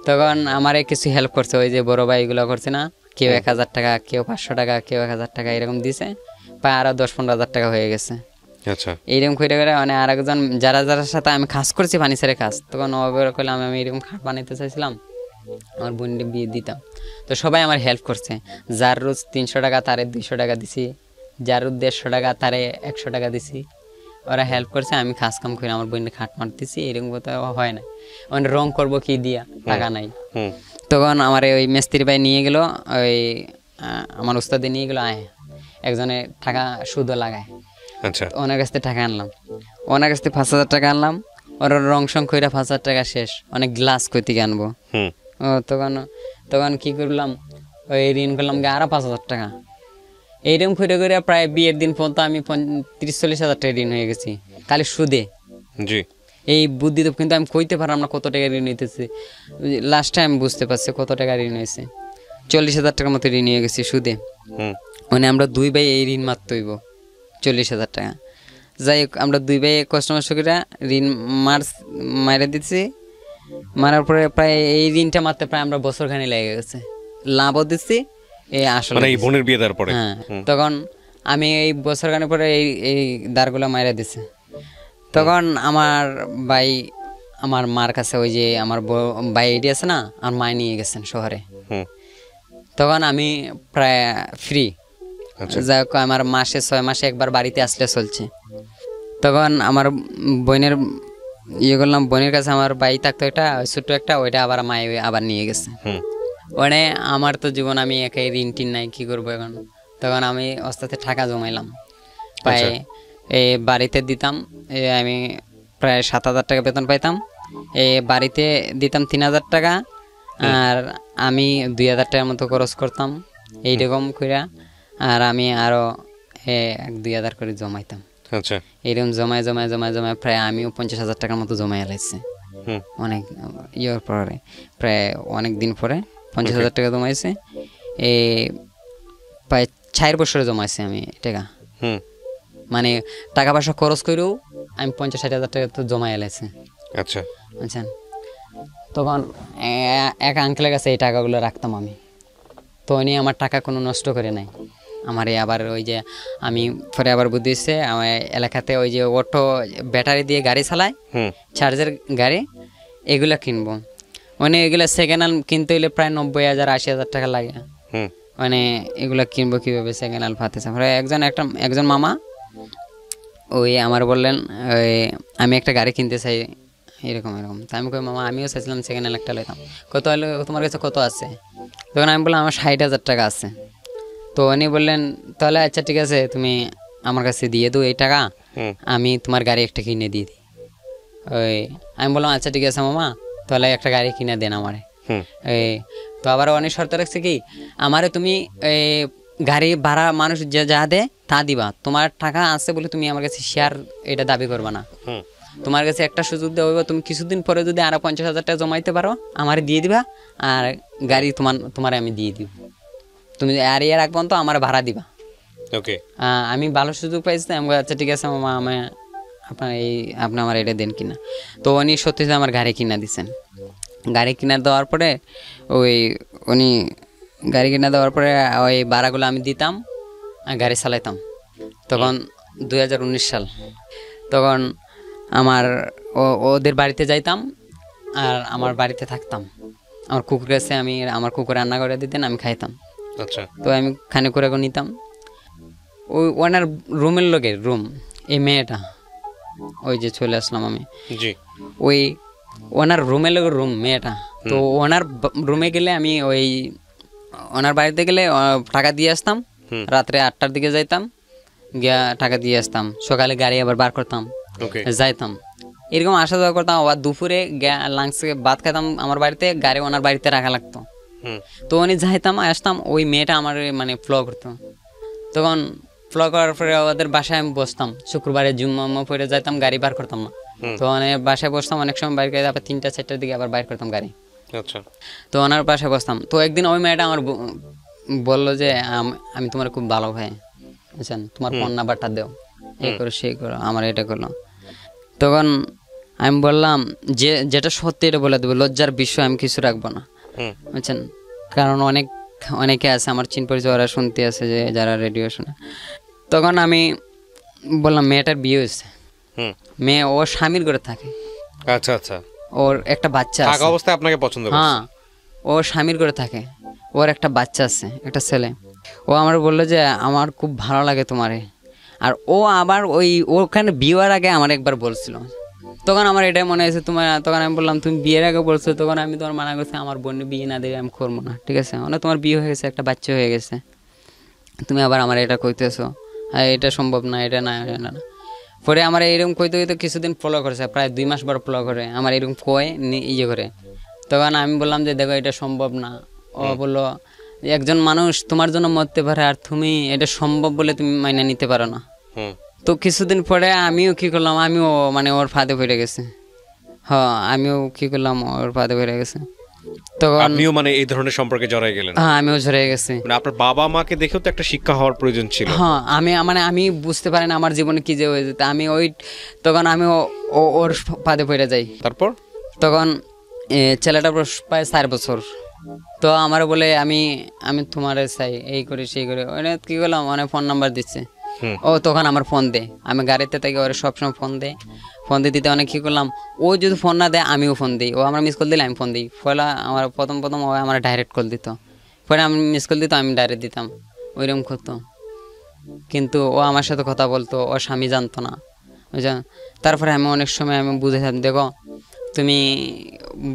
তখন আমারে কিছু হেল্প করছে, ওই যে বড় ভাই এগুলো করছে না, কেউ 1000 টাকা, কেউ 500 টাকা, কেউ 1000 টাকা এরকম দিছে, প্রায় আরও 10-15 হাজার টাকা হয়ে গেছে। আচ্ছা, এইরকম করে করে মানে আরেকজন যারা সাথে আমি কাজ করছি ফার্নিচারের কাজ, তখন অবাক করলাম, আমি এরকম খাট বানাইতে চাইছিলাম, আমার বোনকে বিয়ে দিতাম। তো সবাই আমার হেল্প করছে, যার রোজ 300 টাকা তারে 200 টাকা দিছি, যার রোজ 150 টাকা তারে 100 টাকা দিছি। ওরা হেল্প করছে, আমি কাজ কাম করে আমার বোনকে খাট মারতেছি। এরকম কথা হয় না, মানে রং করবো কি দিয়া, টাকা নাই। তখন আমার ওই মিস্ত্রি ভাই নিয়ে গেল, ওই আমার উস্তাদে নিয়ে গেলো, একজনে টাকা সুদও লাগায়। আচ্ছা, ওনার কাছ থেকে টাকা আনলাম, ওনার কাছ থেকে 5000 টাকা আনলাম। ওর রং সং কইরা 5000 টাকা শেষ, অনেক গ্লাস কই থেকে আনবো। তখন কি করলাম, ওই ঋণ করলাম আরো 5000 টাকা। এইরকম করে করে প্রায় বিয়ের দিন পর্যন্ত আমি 30-40 হাজার টাকা ঋণ হয়ে গেছি খালি সুদে। জি, এই বুদ্ধি তো কিন্তু আমি কইতে পারলাম না কত টাকা ঋণ হইতেছে। লাস্ট টাইম বুঝতে পারছি কত টাকা ঋণ হয়েছে, 40 হাজার টাকার মতো ঋণ হয়ে গেছি সুদে। মানে আমরা 2 ভাই এই ঋণ মারতে হইব 40 হাজার টাকা। যাই হোক, আমরা 2 ভাই কষ্ট মষ্ট করে ঋণ মারে দিচ্ছি। মারার পরে প্রায় এই ঋণটা মারতে প্রায় আমরা বছরখানি লেগে গেছে, লাভও দিচ্ছি এই আসলে মানে এই বোনের বিয়ে দেওয়ার পরে। হ্যাঁ, তখন আমি এই বছরখানি পরে এই দাঁড়গুলো মাইরা দিছে। তখন আমার ভাই আমার মার কাছে, ওই যে আমার ভাই এটি আছে না, আমার মা নিয়ে গেছেন শহরে। তখন আমি প্রায় ফ্রি, যাই হোক আমার মাসে 6 মাসে একবার বাড়িতে আসলে চলছে। তখন আমার বোনের করলাম, বোনের কাছে আমার ভাই থাকতো একটা ছোট্ট একটা, ওইটা আবার মায়ে আবার নিয়ে গেছে। মানে আমার তো জীবন, আমি একাই, ঋণ টিন নাই, কি করবো এখন। তখন আমি আস্তে টাকা জমাইলাম, প্রায় বাড়িতে দিতাম। আমি প্রায় 7000 টাকা বেতন পাইতাম, বাড়িতে দিতাম 3000 টাকা, আর আমি 2000 টাকার মতো খরচ করতাম এইরকম কইরা, আর আমি আরো 1-2000 করে জমাইতাম। আচ্ছা, এইরকম জমায় জমায় জমায় জমায় প্রায় আমিও 50,000 টাকার মতো জমাই এলাইছি। অনেক ইয়ের পরে, প্রায় অনেক দিন পরে 50,000 টাকা জমাইছে। প্রায় 4 বছরে জমাইছি আমি টাকা। মানে টাকা পয়সা খরচ করেও আমি 50-60 হাজার টাকা তো জমাই এলাইছি। আচ্ছা, বুঝছেন? তখন এক আঙ্কেলের কাছে এই টাকাগুলো রাখতাম আমি, তো উনি আমার টাকা কোনো নষ্ট করে নাই। আমার আবার ওই যে আমি পরে আবার বুদ্ধি হচ্ছে, আমার এলাকাতে ওই যে অটো ব্যাটারি দিয়ে গাড়ি চালায়, চার্জের গাড়ি, এগুলো কিনবো। মানে এগুলো সেকেন্ড হ্যান্ড কিনতে হইলে প্রায় 90,000-80,000 টাকা লাগে। মানে এগুলো কিনবো কীভাবে সেকেন্ড হ্যান্ড পাতেছে। একজন মামা ওই আমার বললেন, আমি একটা গাড়ি কিনতে চাই, এরকম। তা আমি কই, মামা আমিও চাইছিলাম সেকেন্ড হ্যান্ড একটা লইতাম। কত হলে তোমার কাছে কত আছে? তখন আমি বললাম আমার 60,000 টাকা আছে। তো উনি বললেন, তাহলে আচ্ছা ঠিক আছে, তুমি আমার কাছে দিয়ে দাও এই টাকা, আমি তোমার গাড়ি একটা কিনে দিয়ে দিই। আমি বললাম আচ্ছা ঠিক আছে মামা, তাহলে একটা গাড়ি কিনে দেন আমারে। তো আবার অনেক শর্ত রাখছে কি, আমারে তুমি গাড়ি ভাড়া মানুষ যা দেয় তা দিবা, তোমার টাকা আছে বলে তুমি আমার কাছে শেয়ার এটা দাবি করবা না। তোমার কাছে একটা সুযোগ দেওয়া হবে, তুমি কিছুদিন পরে যদি আরো 50,000 টাকা জমাইতে পারো আমারে দিয়ে দিবা, আর গাড়ি তোমার আমি দিয়ে দিব, তুমি আর ইয়ে রাখবো তো আমার ভাড়া দিবা। ওকে, আমি ভালো সুযোগ পাইছি। আমি আচ্ছা ঠিক আছে মামা, আপনি আমার এটা দেন কিনা। তো উনি সত্যি আমার গাড়ি কিনা দিচ্ছেন। গাড়ি কিনে দেওয়ার পরে ওই উনি গাড়ি কিনে দেওয়ার পরে ওই ভাড়াগুলো আমি দিতাম আর গাড়ি চালাইতাম। তখন 2019 সাল, তখন আমার ওদের বাড়িতে যাইতাম আর আমার বাড়িতে থাকতাম। আমার কুকুর আছে, আমি আমার কুকুর রান্না করে দিতেন, আমি খাইতাম। আচ্ছা, তো আমি খানে করে নিতাম। ওই ওনার রুমের লোকের রুম, এই মেয়েটা ওই যে চলে আসলাম আমি, জি, ওই ওনার রুমের লোকের রুম মেয়েটা। তো ওনার রুমে গেলে আমি ওই ওনার বাড়িতে গেলে টাকা দিয়ে আসতাম, রাত্রে 8টার দিকে যাইতাম, গিয়া টাকা দিয়ে আসতাম, সকালে গাড়ি আবার বার করতাম, যাইতাম, এরকম আসা যাওয়া করতাম। আবার দুপুরে লাঞ্চে ভাত খাইতাম আমার বাড়িতে, গাড়ি ওনার বাড়িতে রাখা লাগতো। তো উনি যাইতাম আসতাম, ওই মেয়েটা আমার মানে ফ্লো করতো। তখন ফ্লো করার পরে ওদের বাসায় আমি বসতাম, শুক্রবারে জুম্মা পরে যাইতাম, গাড়ি বার করতাম না। তো অনেক বাসায় বসতাম, অনেক সময় বাইর করে আবার 3টা-4টার দিকে আবার বাইর করতাম গাড়ি। আচ্ছা, তো ওনার বাসায় বসতাম। তো একদিন ওই মেয়েটা আমার বললো যে আমি তোমার খুব ভালো ভাই, বুঝছেন, তোমার ফোন নাম্বারটা দেও, এই করো সেই করো, আমার এটা করলো। তখন আমি বললাম যে যেটা সত্যি এটা বলে দেবো, লজ্জার বিষয় আমি কিছু রাখবো না, বুঝছেন, কারণ অনেকে আছে আমার চিন পরিচয়, ওরা শুনতে আছে যে যারা রেডিও শোনে। তখন আমি বললাম মেয়েটার বিয়ে হয়েছে, মেয়ে ওর স্বামীর ঘরে থাকে। আচ্ছা আচ্ছা, ওর একটা বাচ্চা আছে, থাকা অবস্থায় আপনাকে পছন্দ করে? হ্যাঁ, ও স্বামীর ঘরে থাকে, ওর একটা বাচ্চা আছে, একটা ছেলে। ও আমার বললো যে আমার খুব ভালো লাগে তোমারে। আর ও আবার ওখানে বিয়ের আগে আমার একবার বলছিল। তখন আমার এটাই মনে হয়েছে তোমার, তখন আমি বললাম তুমি বিয়ের আগে বলছো, তখন আমি তোমার মানা করছি আমার বোনের বিয়ে না দেবে আমি করবো না, ঠিক আছে, মানে তোমার বিয়ে হয়ে গেছে, একটা বাচ্চা হয়ে গেছে, তুমি আবার আমার এটা কইতেছো, হ্যাঁ এটা সম্ভব না, এটা না, এটা না। পরে আমার এরকম কইতে কইতে কিছুদিন ফলো করেছে, প্রায় 2 মাস পর ফলো করে আমার এরকম কয়ে ইয়ে করে। তখন আমি বললাম যে দেখো এটা সম্ভব না। ও বললো একজন মানুষ তোমার জন্য মরতে পারে আর তুমি এটা সম্ভব বলে তুমি মাইনে নিতে পারো না। তো কিছুদিন পরে আমিও কি করলাম, আমিও মানে ওর ফাঁদে পড়ে গেছে। হ্যাঁ, আমিও কি করলাম, ওর ফাঁদে পড়ে গেছে। তখন আপনিও মানে এই ধরনের সম্পর্কে জড়াই গেলেন? হ্যাঁ, আমিও জড়িয়ে গেছি। মানে আপনার বাবা মাকে দেখেও তো একটা শিক্ষা হওয়ার প্রয়োজন ছিল। হ্যাঁ, আমি বুঝতে পারি না আমার জীবনে কি যে হয়ে যেত। তখন আমি ওর ফাঁদে পড়ে যাই। তারপর তখন ছেলেটা প্রায় 4 বছর। তো আমার বলে আমি তোমারে চাই, এই করি সেই করি। ওনে কি করলাম, মানে ফোন নাম্বার দিচ্ছে। ও তখন আমার ফোন দে, আমি গাড়িতে থাকি, ওরা সবসময় ফোন দিতে অনেক কী করলাম, ও যদি ফোন না দেয় আমিও ফোন দিই, ও আমার মিস কল দিলে আমি ফোন দিই। ফলে আমার প্রথম ও আমার ডাইরেক্ট কল দিত, পরে আমি মিস কল দিত, আমি ডাইরেক্ট দিতাম, ওইরকম করতো। কিন্তু ও আমার সাথে কথা বলতো, ও স্বামী জানতো না, বুঝলেন। তারপরে আমি অনেক সময় আমি বুঝেছিলাম, দেখো তুমি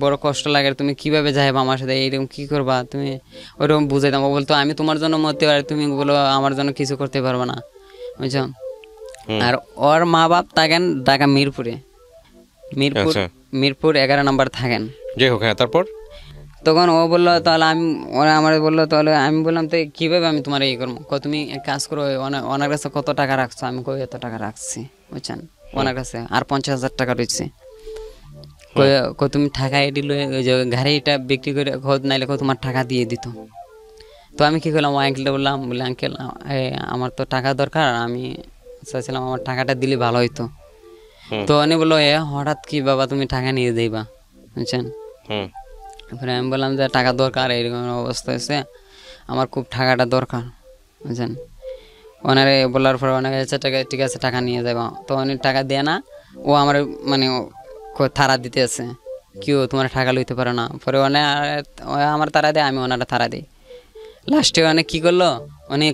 বড় কষ্ট লাগে, তুমি কিভাবে যাইবা আমার সাথে, এইরকম কী করবা তুমি, ওইরকম বুঝাইতাম। ও বলতো আমি তোমার জন্য মরতে পারি, তুমি বলো আমার জন্য কিছু করতে পারবে না, বুঝছো। আর ওর মা বাপ থাকেন ঢাকা মিরপুর 11 নম্বর থাকেন। যাই হোক, হ্যাঁ, তারপর তখন ও বললো তাহলে ওরা আমার বললো, তাহলে আমি বললাম তো কীভাবে আমি তোমার এই করবো, তুমি এক কাজ করো, ওনার কাছে কত টাকা রাখছো, আমি কই এত টাকা রাখছি, বুঝছেন, ওনার কাছে আর 50,000 টাকা রয়েছে। তুমি টাকা দিল, ওই যে গাড়িটা বিক্রি করে নাইলে তোমার টাকা দিয়ে দিত। তো আমি কী করলাম, আঙ্কেলটা বললাম, বলে আঙ্কেল আমার তো টাকা দরকার, আমি চাইছিলাম আমার টাকাটা দিলে ভালো হইতো। তো উনি বললো হঠাৎ কি বাবা তুমি টাকা নিয়ে দিবা, বুঝছেন। তারপরে আমি বললাম যে টাকা দরকার, এরকম অবস্থা হয়েছে, আমার খুব টাকাটা দরকার, বুঝছেন। ওনারে বলার পর অনেক টাকা, ঠিক আছে টাকা নিয়ে যাবা। তো উনি টাকা দেয় না, ও আমার মানে থারা দিতে আছে, কেউ তোমার টাকা লইতে পারে না। পরে আমার তারা দেয়, আমি ওনারা তারা দিই। লাস্টে অনেক কী করলো, উনি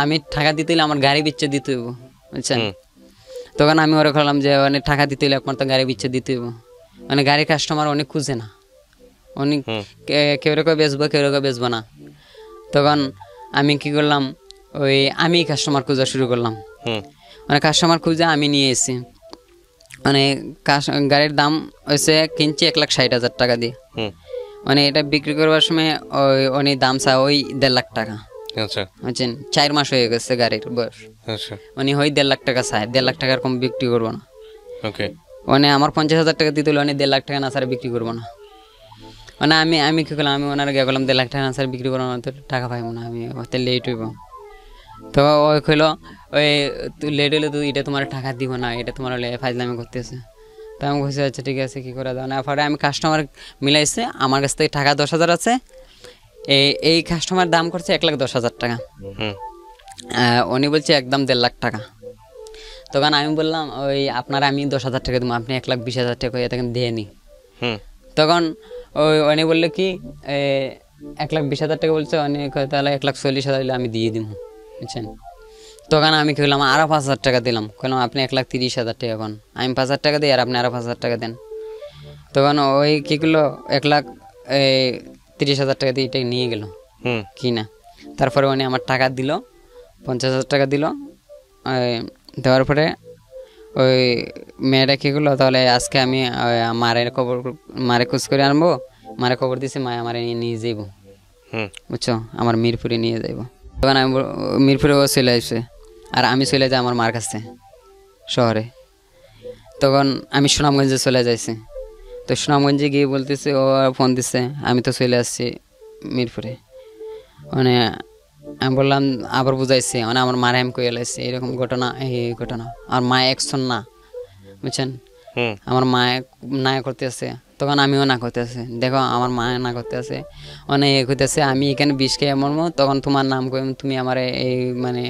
আমি টাকা দিতে হলে আমার গাড়ি বিচ্ছে দিতে হইব, বুঝছেন। তখন আমি ওরা করলাম যে অনেক টাকা দিতে হলে একমাত্র গাড়ি বিচ্ছে দিতে হইব, মানে গাড়ির কাস্টমার অনেক খুঁজে না, অনেক কেউ বেচবো না। তখন আমি কি করলাম, আমি কাস্টমার খোঁজা শুরু করলাম, মানে কাস্টমার খুঁজে আমি নিয়ে এসেছি। মানে গাড়ির দাম হয়েছে কিনছি 1,60,000 টাকা দিয়ে, মানে এটা বিক্রি করবার সময় উনি দাম চা 1.5 লাখ টাকা, বুঝছেন। 4 মাস হয়ে গেছে গাড়ির বয়স, উনি 1.5 লাখ টাকা চায়, 1.5 লাখ টাকার কম বিক্রি করবো না। মানে আমার 50,000 টাকা দিতে হলে উনি 1.5 লাখ টাকা না ছাড়া বিক্রি করবো না। মানে আমি কী করলাম, আমি ওনার গিয়ে করলাম 1.5 লাখ টাকা না ছাড়া বিক্রি করবো না, তো টাকা পাইবো না, আমি ওতে লেট হইব। তো ওই কইলো তুই লেট হইলে তুই এটা তোমার টাকা দিব না, এটা তোমার ফাইজলামি করতেছে। তো আমি বলছি আচ্ছা ঠিক আছে কী করে দাও না, পরে আমি কাস্টমার মিলাইছে, আমার কাছ থেকে টাকা 10,000 আছে, এই কাস্টমার দাম করছে 1,10,000 টাকা, হুম উনি বলছে একদম 1.5 লাখ টাকা। তখন আমি বললাম ওই আপনারা আমি 10,000 টাকা দেবো, আপনি 1,20,000 টাকা তখন দিয়ে নি। হুম তখন উনি বললো কি 1,20,000 টাকা বলছে, উনি তাহলে 1,40,000 দিলে আমি দিয়ে দিব, বুঝছেন। তখন আমি কী করলাম আরও 5,000 টাকা দিলাম, বললাম আপনি 1,30,000 টাকা এখন আমি 5,000 টাকা দিই আর আপনি আরও 5,000 টাকা দেন। তখন ওই কী করলো 1,30,000 টাকা দিয়ে এটা নিয়ে গেল হুম কি না। তারপরে উনি আমার টাকা দিল, 50,000 টাকা দিল। দেওয়ার পরে ওই মেয়েটা কী করলো তাহলে আজকে আমি মারে খোঁজ করে আনবো, মারে খবর দিছি, মায়ে আমার নিয়ে যাইব, হুম বুঝছো, আমার মিরপুরে নিয়ে যাইব। তখন আমি মিরপুরে ও চলে আসছে আর আমি চলে যাই আমার মার কাছে শহরে। তখন আমি সুনামগঞ্জে চলে যাইছি, তো সুনামগঞ্জে গিয়ে বলতেছে, ও ফোন দিচ্ছে আমি তো চলে আসছি মিরপুরে। মানে আমি বললাম আবার বুঝাইছি, মানে আমার মারে আমি কয়ে লাইছি এরকম ঘটনা, এই ঘটনা। আর মা একশন না, বুঝছেন, হুম আমার মায়ে না করতে আছে, তখন আমিও না করতে আছে, দেখো আমার মা না করতে আছে, অনেক হইতেছে আমি এখানে 20 খেয়ে মরমো, তখন তোমার নাম কই তুমি আমার এই মানে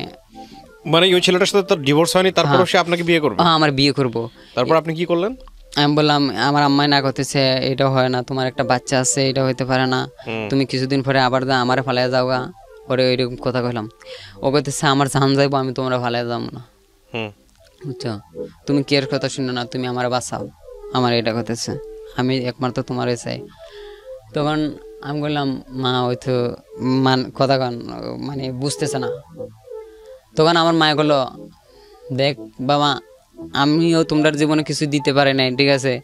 মানে ওই ছেলেটার সাথে তো ডিভোর্স হয়নি, তারপরও সে আপনাকে বিয়ে করবে? আমার বিয়ে করবো। তারপর আপনি কি করলেন? আমি বললাম আমার আম্মাই না করতেছে, এটা হয় না, তোমার একটা বাচ্চা আছে, এটা হইতে পারে না, তুমি কিছুদিন পরে আবার আমার ফালাইয়া যাওগা, পরে ওইরকম কথা কইলাম। ও কইতেছে আমার জান যাইবো, আমি তোমরা ফালাইয়া যাবো না, হুম বুঝছো, তুমি কি এর কথা শুনো না, তুমি আমার বাঁচাও, আমার এটা করতেছে, আমি একমাত্র তোমারই চাই। তখন আমি বললাম মা ওই তো কথা কন মানে বুঝতেছে না। তখন আমার মায়ে বললো দেখ বাবা, আমিও তোমরার জীবনে কিছু দিতে পারি নাই, ঠিক আছে,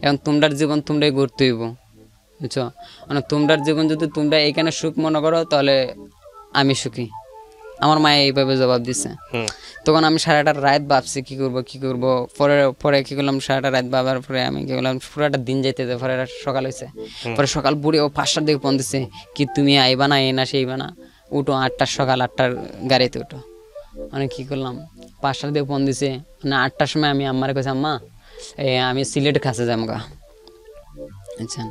এখন তোমরার জীবন তোমরাই গড়তে হইব, বুঝছো, মানে তোমরার জীবন যদি তোমরা এখানে সুখ মনে করো তাহলে আমি সুখী। আমার মায়ে এইভাবে জবাব দিছে। তখন আমি সারাটা রাত ভাবছি কী করবো। পরে কী করলাম, সারাটা রাত ভাবার পরে আমি কী করলাম, পুরাটা দিন যেতে পরে সকাল হয়েছে, পরে সকাল বুড়ে ও 5টার দিকে ফোন দিছে কি তুমি আইবা না, এই না সেইবা না, উঠো 8টার সকাল 8টার গাড়িতে উঠো। মানে কী করলাম 5টার দিকে ফোন দিছে, মানে 8টার সময় আমি আম্মারে কইছি আম্মা আমি সিলেটে খাসে যাম গা, আচ্ছা।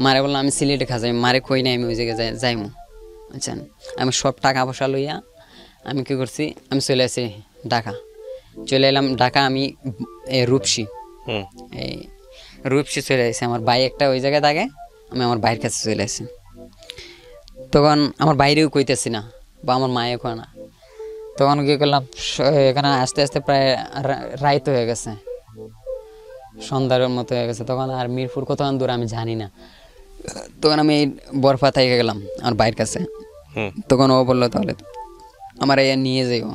মারে বললাম আমি সিলেটে খাসে, মারে কই নাই আমি ওই জায়গায় যাইমু, আচ্ছা। আমি সব টাকা পয়সা লইয়া আমি কী করছি, আমি চলে আসি ঢাকা, চলে এলাম ঢাকা। আমি রূপসী, এই রূপসী চলে আসি, আমার ভাই একটা ওই জায়গায় থাকে, আমি আমার ভাইয়ের কাছে চলে আসি। তখন আমার বাইরেও কইতেছি না বা আমার মায়েও কয় না। তখন কী করলাম, এখানে আস্তে আস্তে প্রায় রাইত হয়ে গেছে, সন্ধ্যার মতো হয়ে গেছে। তখন আর মিরপুর কতক্ষণ দূর আমি জানি না। তখন আমি বরফা থেকে গেলাম আমার ভাইয়ের কাছে। তখন ও বললো তাহলে আমার এই নিয়ে যাইও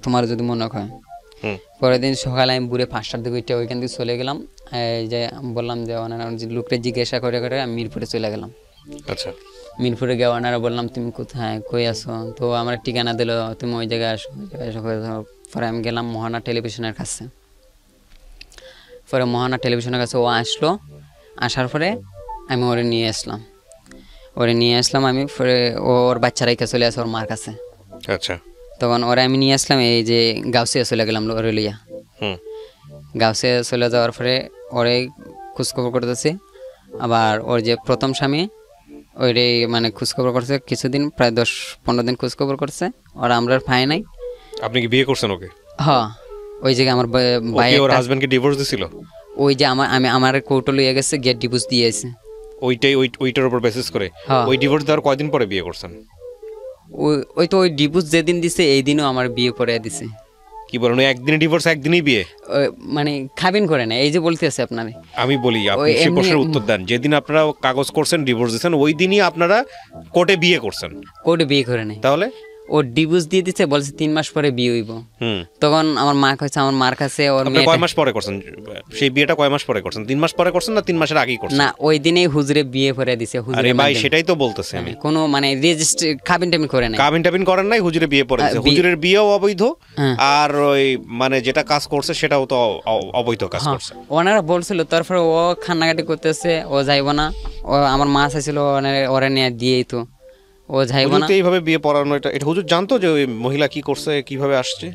তোমার যদি মনে হয়। পরের দিন সকালে আমি বুড়ে 5টার দিকে উঠে ওইখান থেকে চলে গেলাম, এই যে বললাম যে ওনারা লোকটা জিজ্ঞাসা করে করে আমি মিরপুরে চলে গেলাম। আচ্ছা, মিরপুরে গিয়ে ওনারা বললাম তুমি কোথায়, কই আসো, তো আমার ঠিকানা দিল, তুমি ওই জায়গায় আসো, ওই জায়গায় এসে পরে আমি গেলাম মোহনা টেলিভিশনের কাছে। পরে মোহনা টেলিভিশনের কাছে ও আসলো, আসার পরে আমি ওরে নিয়ে আসলাম আমি। পরে ওর বাচ্চারাই চলে আসে ওর মার কাছে। আচ্ছা, তখন ওরা আমি নিয়ে আসলাম, এই যে গাউসিয়া চলে গেলাম ওরে লইয়া। গাউসিয়া চলে যাওয়ার পরে ওরে খোঁজখবর করতেছি, আবার ওর যে প্রথম স্বামী ওইটাই মানে খোঁজখবর করছে কিছুদিন, প্রায় 10-15 দিন খোঁজখবর করছে, ওরা আমরা পাই নাই। আপনি কি বিয়ে করছেন ওকে? হ্যাঁ, ওই জায়গায় আমার ভাই ওর হাজবেন্ডকে ডিভোর্স দিছিল, ওই যে আমার কোর্টে লইয়া গেছে, গেট ডিভোর্স দিয়েছে। ওইটার উপর বেসিস করে ওই ডিভোর্স দেওয়ার কয়দিন পরে বিয়ে করছেন? ওই তো ওই ডিভোর্স যেদিন দিছে এই দিনও আমার বিয়ে করে দিছে। কি বলেন, একদিনে ডিভোর্স, একদিনই বিয়ে? মানে খাবিন করে না, এই যে বলতেছে আপনারে। আমি বলি আপনি সেই প্রশ্নের উত্তর দেন। যেদিন আপনারা কাগজ করছেন ডিভোর্স দিয়েছেন ওই দিনই আপনারা কোর্টে বিয়ে করছেন? কোর্টে বিয়ে করে নাই। তাহলে ও ডিভোর্স দিয়ে দিচ্ছে, বলছে 3 মাস পরে বিয়ে হইব। তখন আমার মা কইছে, আমার মার কাছে ওর মেয়ে কয় মাস পরে করছেন সেই বিয়েটা? কয় মাস পরে করছেন? 3 মাস পরে করছেন না 3 মাসের আগেই করছেন? না, ওই দিনেই হুজুরে বিয়ে করে দিছে। আরে ভাই সেটাই তো বলতেছি আমি, কোনো মানে রেজিস্ট্রি খাবিন টাবিন করে নাই, খাবিন টাবিন করেন নাই, হুজুরে বিয়ে পড়ে দিয়েছে। হুজুরের বিয়েও অবৈধ, আর ওই মানে যেটা কাজ করছে সেটাও তো অবৈধ কাজ করছে। ওনারা বলছিল, তারপরে ও খান্নাকাটি করতেছে, ও যাইব না। ও আমার মা চাইছিল ওরা নিয়ে দিয়েই, তো ও যাইব না। এইভাবে বিয়ে পড়ানো, এটা হুজুর জানতো যে ওই মহিলা কি করছে, কিভাবে আসছে?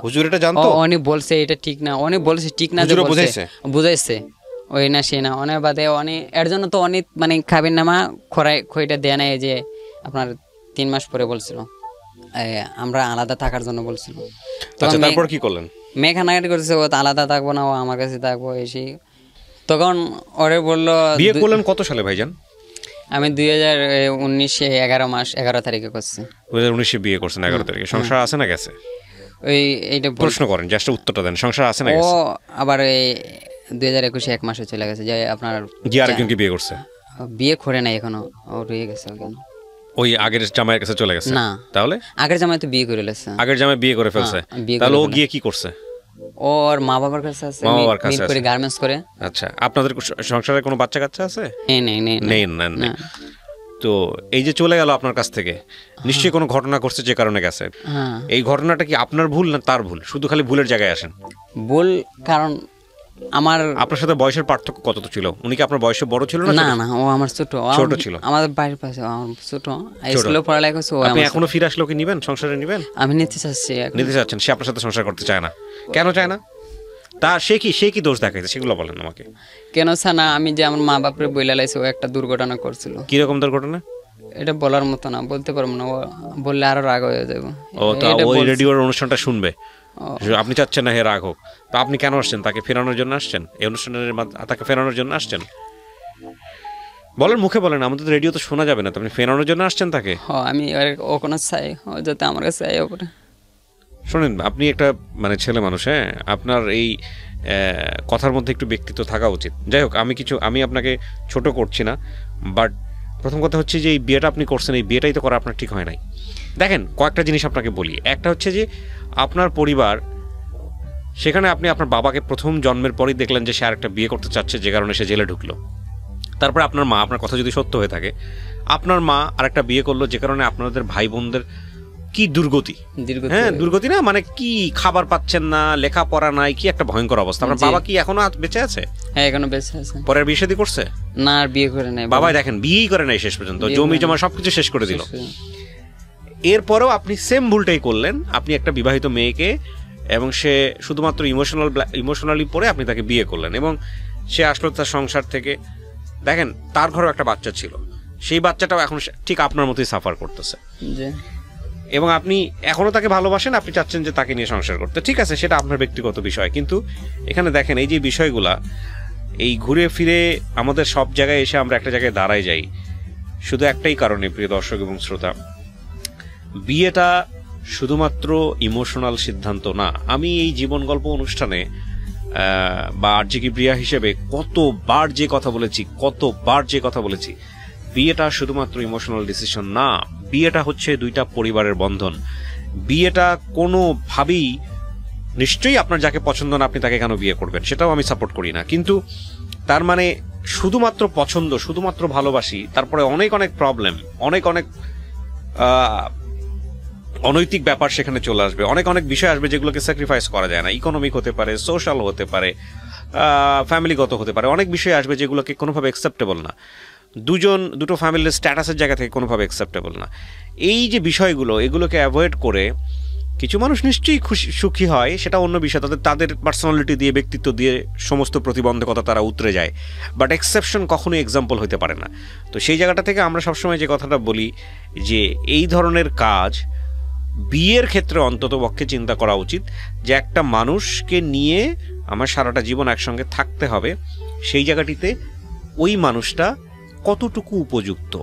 হুজুর এটা জানতো? অনেক বলছে এটা ঠিক না, অনেক বলছে ঠিক না, হুজুরও বুঝাইছে? বুঝাইছে ওই না সে না, অনেক বাদে অনেক এর জন্য তো অনেক মানে খাবেন নামা খইটা দেয় নাই, যে আপনার 3 মাস পরে বলছিল আমরা আলাদা থাকার জন্য বলছিল। আচ্ছা, তারপর কি করলেন? মেয়ে কানাকাটি করছে, ও তো আলাদা থাকবো না, ও আমার কাছে থাকবো এসে। তখন ওরে বললো, বিয়ে করলেন কত সালে ভাইজান? আমি 2019 11 মাস 11 তারিখে করছি। 2019 বিয়ে করছেন 11 তারিখে। সংসার আছে না গেছে? ওই এইটা প্রশ্ন করেন, জাস্ট উত্তরটা দেন, সংসার আছে না ও গেছে? আবার এই 2021 1 মাসে চলে গেছে, যে আপনার গিয়ে আরেকজনকে বিয়ে করছে? বিয়ে করে নাই এখনো, ও রয়ে গেছে ওখানে। ওই আগের জামাইয়ের কাছে চলে গেছে? না, তাহলে আগের জামাই তো বিয়ে করে লেছে। আগের জামাই বিয়ে করে ফেলছে? তাহলে ও গিয়ে কি করছে? ওর মা বাবার কাছে আছে, মা বাবার কাছে করে গার্মেন্টস করে। আচ্ছা, আপনাদের সংসারে কোনো বাচ্চা কাচ্চা আছে? নেই। তো এই যে চলে গেল আপনার কাছ থেকে, নিশ্চয়ই কোনো ঘটনা ঘটছে যে কারণে গেছে। এই ঘটনাটা কি আপনার ভুল না তার ভুল? শুধু খালি ভুলের জায়গায় আসেন। ভুল কারণ আপনার সাথে বয়সের পার্থক্য কত ছিল? উনি কি আপনার বয়সে বড় ছিল? না, ও আমার ছোট ছিল। আমাদের বাড়ির পাশে ছোট, স্কুলে পড়ালেখা করছে। আপনি এখনো ফিরে আসলে কি নিবেন, সংসারে নিবেন? আমি নিতে চাচ্ছেন? সে আপনার সাথে সংসার করতে চায় না কেন? চায় না তা সে কি দোষ দেখাইছে সেগুলো বলেন আমাকে। কেন চায় না? আমি যে আমার মা বাপরে বইলা লাইছে, ও একটা দুর্ঘটনা করছিল। কিরকম দুর্ঘটনা? এটা বলার মতো না, বলতে পারবো না, বললে আরো রাগ হয়ে যাবে। ও তো ওই রেডিওর অনুষ্ঠানটা শুনবে, আপনি চাচ্ছেন না হে রাগ হোক, তো আপনি কেন আসছেন? তাকে ফেরানোর জন্য আসছেন? এই অনুষ্ঠানের তাকে ফেরানোর জন্য আসছেন? বলেন, মুখে বলেন, আমাদের রেডিও তো শোনা যাবে না। তো আপনি ফেরানোর জন্য আসছেন তাকে? আমি ও কোনো চাই, যাতে আমার কাছে চাই ওপরে। শোনেন, আপনি একটা মানে ছেলে মানুষ, হ্যাঁ, আপনার এই কথার মধ্যে একটু ব্যক্তিত্ব থাকা উচিত। যাই হোক, আমি আপনাকে ছোট করছি না, বাট প্রথম কথা হচ্ছে যে এই বিয়েটা আপনি করছেন, এই বিয়েটাই তো করা আপনার ঠিক হয় নাই। দেখেন, কয়েকটা জিনিস আপনাকে বলি। একটা হচ্ছে যে আপনার পরিবার, সেখানে আপনি আপনার বাবাকে প্রথম জন্মের পরই দেখলেন যে সে আরেকটা বিয়ে করতে চাচ্ছে, যে কারণে সে জেলে ঢুকলো। তারপরে আপনার মা, আপনার কথা যদি সত্য হয়ে থাকে, আপনার মা আরেকটা বিয়ে করলো, যে কারণে আপনাদের ভাই বোনদের কি দুর্গতি, হ্যাঁ দুর্গতি না মানে কি, খাবার পাচ্ছেন না, লেখাপড়া নাই, কি একটা ভয়ঙ্কর অবস্থা। আপনার বাবা কি এখনো বেঁচে আছে? হ্যাঁ, এখনো বেঁচে আছে। পরে বিয়ে শাদী করছে? না, আর বিয়ে করে নাই। বাবা দেখেন, বিয়েই করে নাই শেষ পর্যন্ত, জমি জমা সবকিছু শেষ করে দিল। এরপরেও আপনি সেম ভুলটাই করলেন। আপনি একটা বিবাহিত মেয়েকে, এবং সে শুধুমাত্র ইমোশনালি পরে আপনি তাকে বিয়ে করলেন, এবং সে আসলো তার সংসার থেকে। দেখেন, তার ঘরেও একটা বাচ্চা ছিল, সেই বাচ্চাটাও এখন ঠিক আপনার মতোই সাফার করতেছে, এবং আপনি এখনো তাকে ভালোবাসেন, আপনি চাচ্ছেন যে তাকে নিয়ে সংসার করতে। ঠিক আছে, সেটা আপনার ব্যক্তিগত বিষয়, কিন্তু এখানে দেখেন, এই যে বিষয়গুলা, এই ঘুরে ফিরে আমাদের সব জায়গায় এসে আমরা একটা জায়গায় দাঁড়ায় যাই শুধু একটাই কারণে, প্রিয় দর্শক এবং শ্রোতা, বিয়েটা শুধুমাত্র ইমোশনাল সিদ্ধান্ত না। আমি এই জীবন গল্প অনুষ্ঠানে বা আরজে প্রিয়া হিসেবে কতবার যে কথা বলেছি, বিয়েটা শুধুমাত্র ইমোশনাল ডিসিশন না। বিয়েটা হচ্ছে দুইটা পরিবারের বন্ধন। বিয়েটা কোনোভাবেই, নিশ্চয়ই আপনার যাকে পছন্দ না আপনি তাকে কেন বিয়ে করবেন, সেটাও আমি সাপোর্ট করি না, কিন্তু তার মানে শুধুমাত্র পছন্দ, শুধুমাত্র ভালোবাসি, তারপরে অনেক অনেক প্রবলেম, অনেক অনেক অনৈতিক ব্যাপার সেখানে চলে আসবে, অনেক অনেক বিষয় আসবে যেগুলোকে স্যাক্রিফাইস করা যায় না। ইকোনমিক হতে পারে, সোশ্যাল হতে পারে, ফ্যামিলিগত হতে পারে, অনেক বিষয় আসবে যেগুলোকে কোনোভাবে অ্যাকসেপ্টেবল না, দুটো ফ্যামিলির স্ট্যাটাসের জায়গা থেকে কোনোভাবে অ্যাকসেপ্টেবল না। এই যে বিষয়গুলো, এগুলোকে অ্যাভয়েড করে কিছু মানুষ নিশ্চয়ই সুখী হয়, সেটা অন্য বিষয়, তাদের পার্সোনালিটি দিয়ে, ব্যক্তিত্ব দিয়ে সমস্ত প্রতিবন্ধকতা তারা উতরে যায়, বাট এক্সেপশন কখনোই এক্সাম্পল হতে পারে না। তো সেই জায়গাটা থেকে আমরা সবসময় যে কথাটা বলি, যে এই ধরনের কাজ বিয়ের ক্ষেত্রে অন্তত পক্ষে চিন্তা করা উচিত, যে একটা মানুষকে নিয়ে আমার সারাটা জীবন একসঙ্গে থাকতে হবে, সেই জায়গাটিতে ওই মানুষটা কতটুকু উপযুক্ত,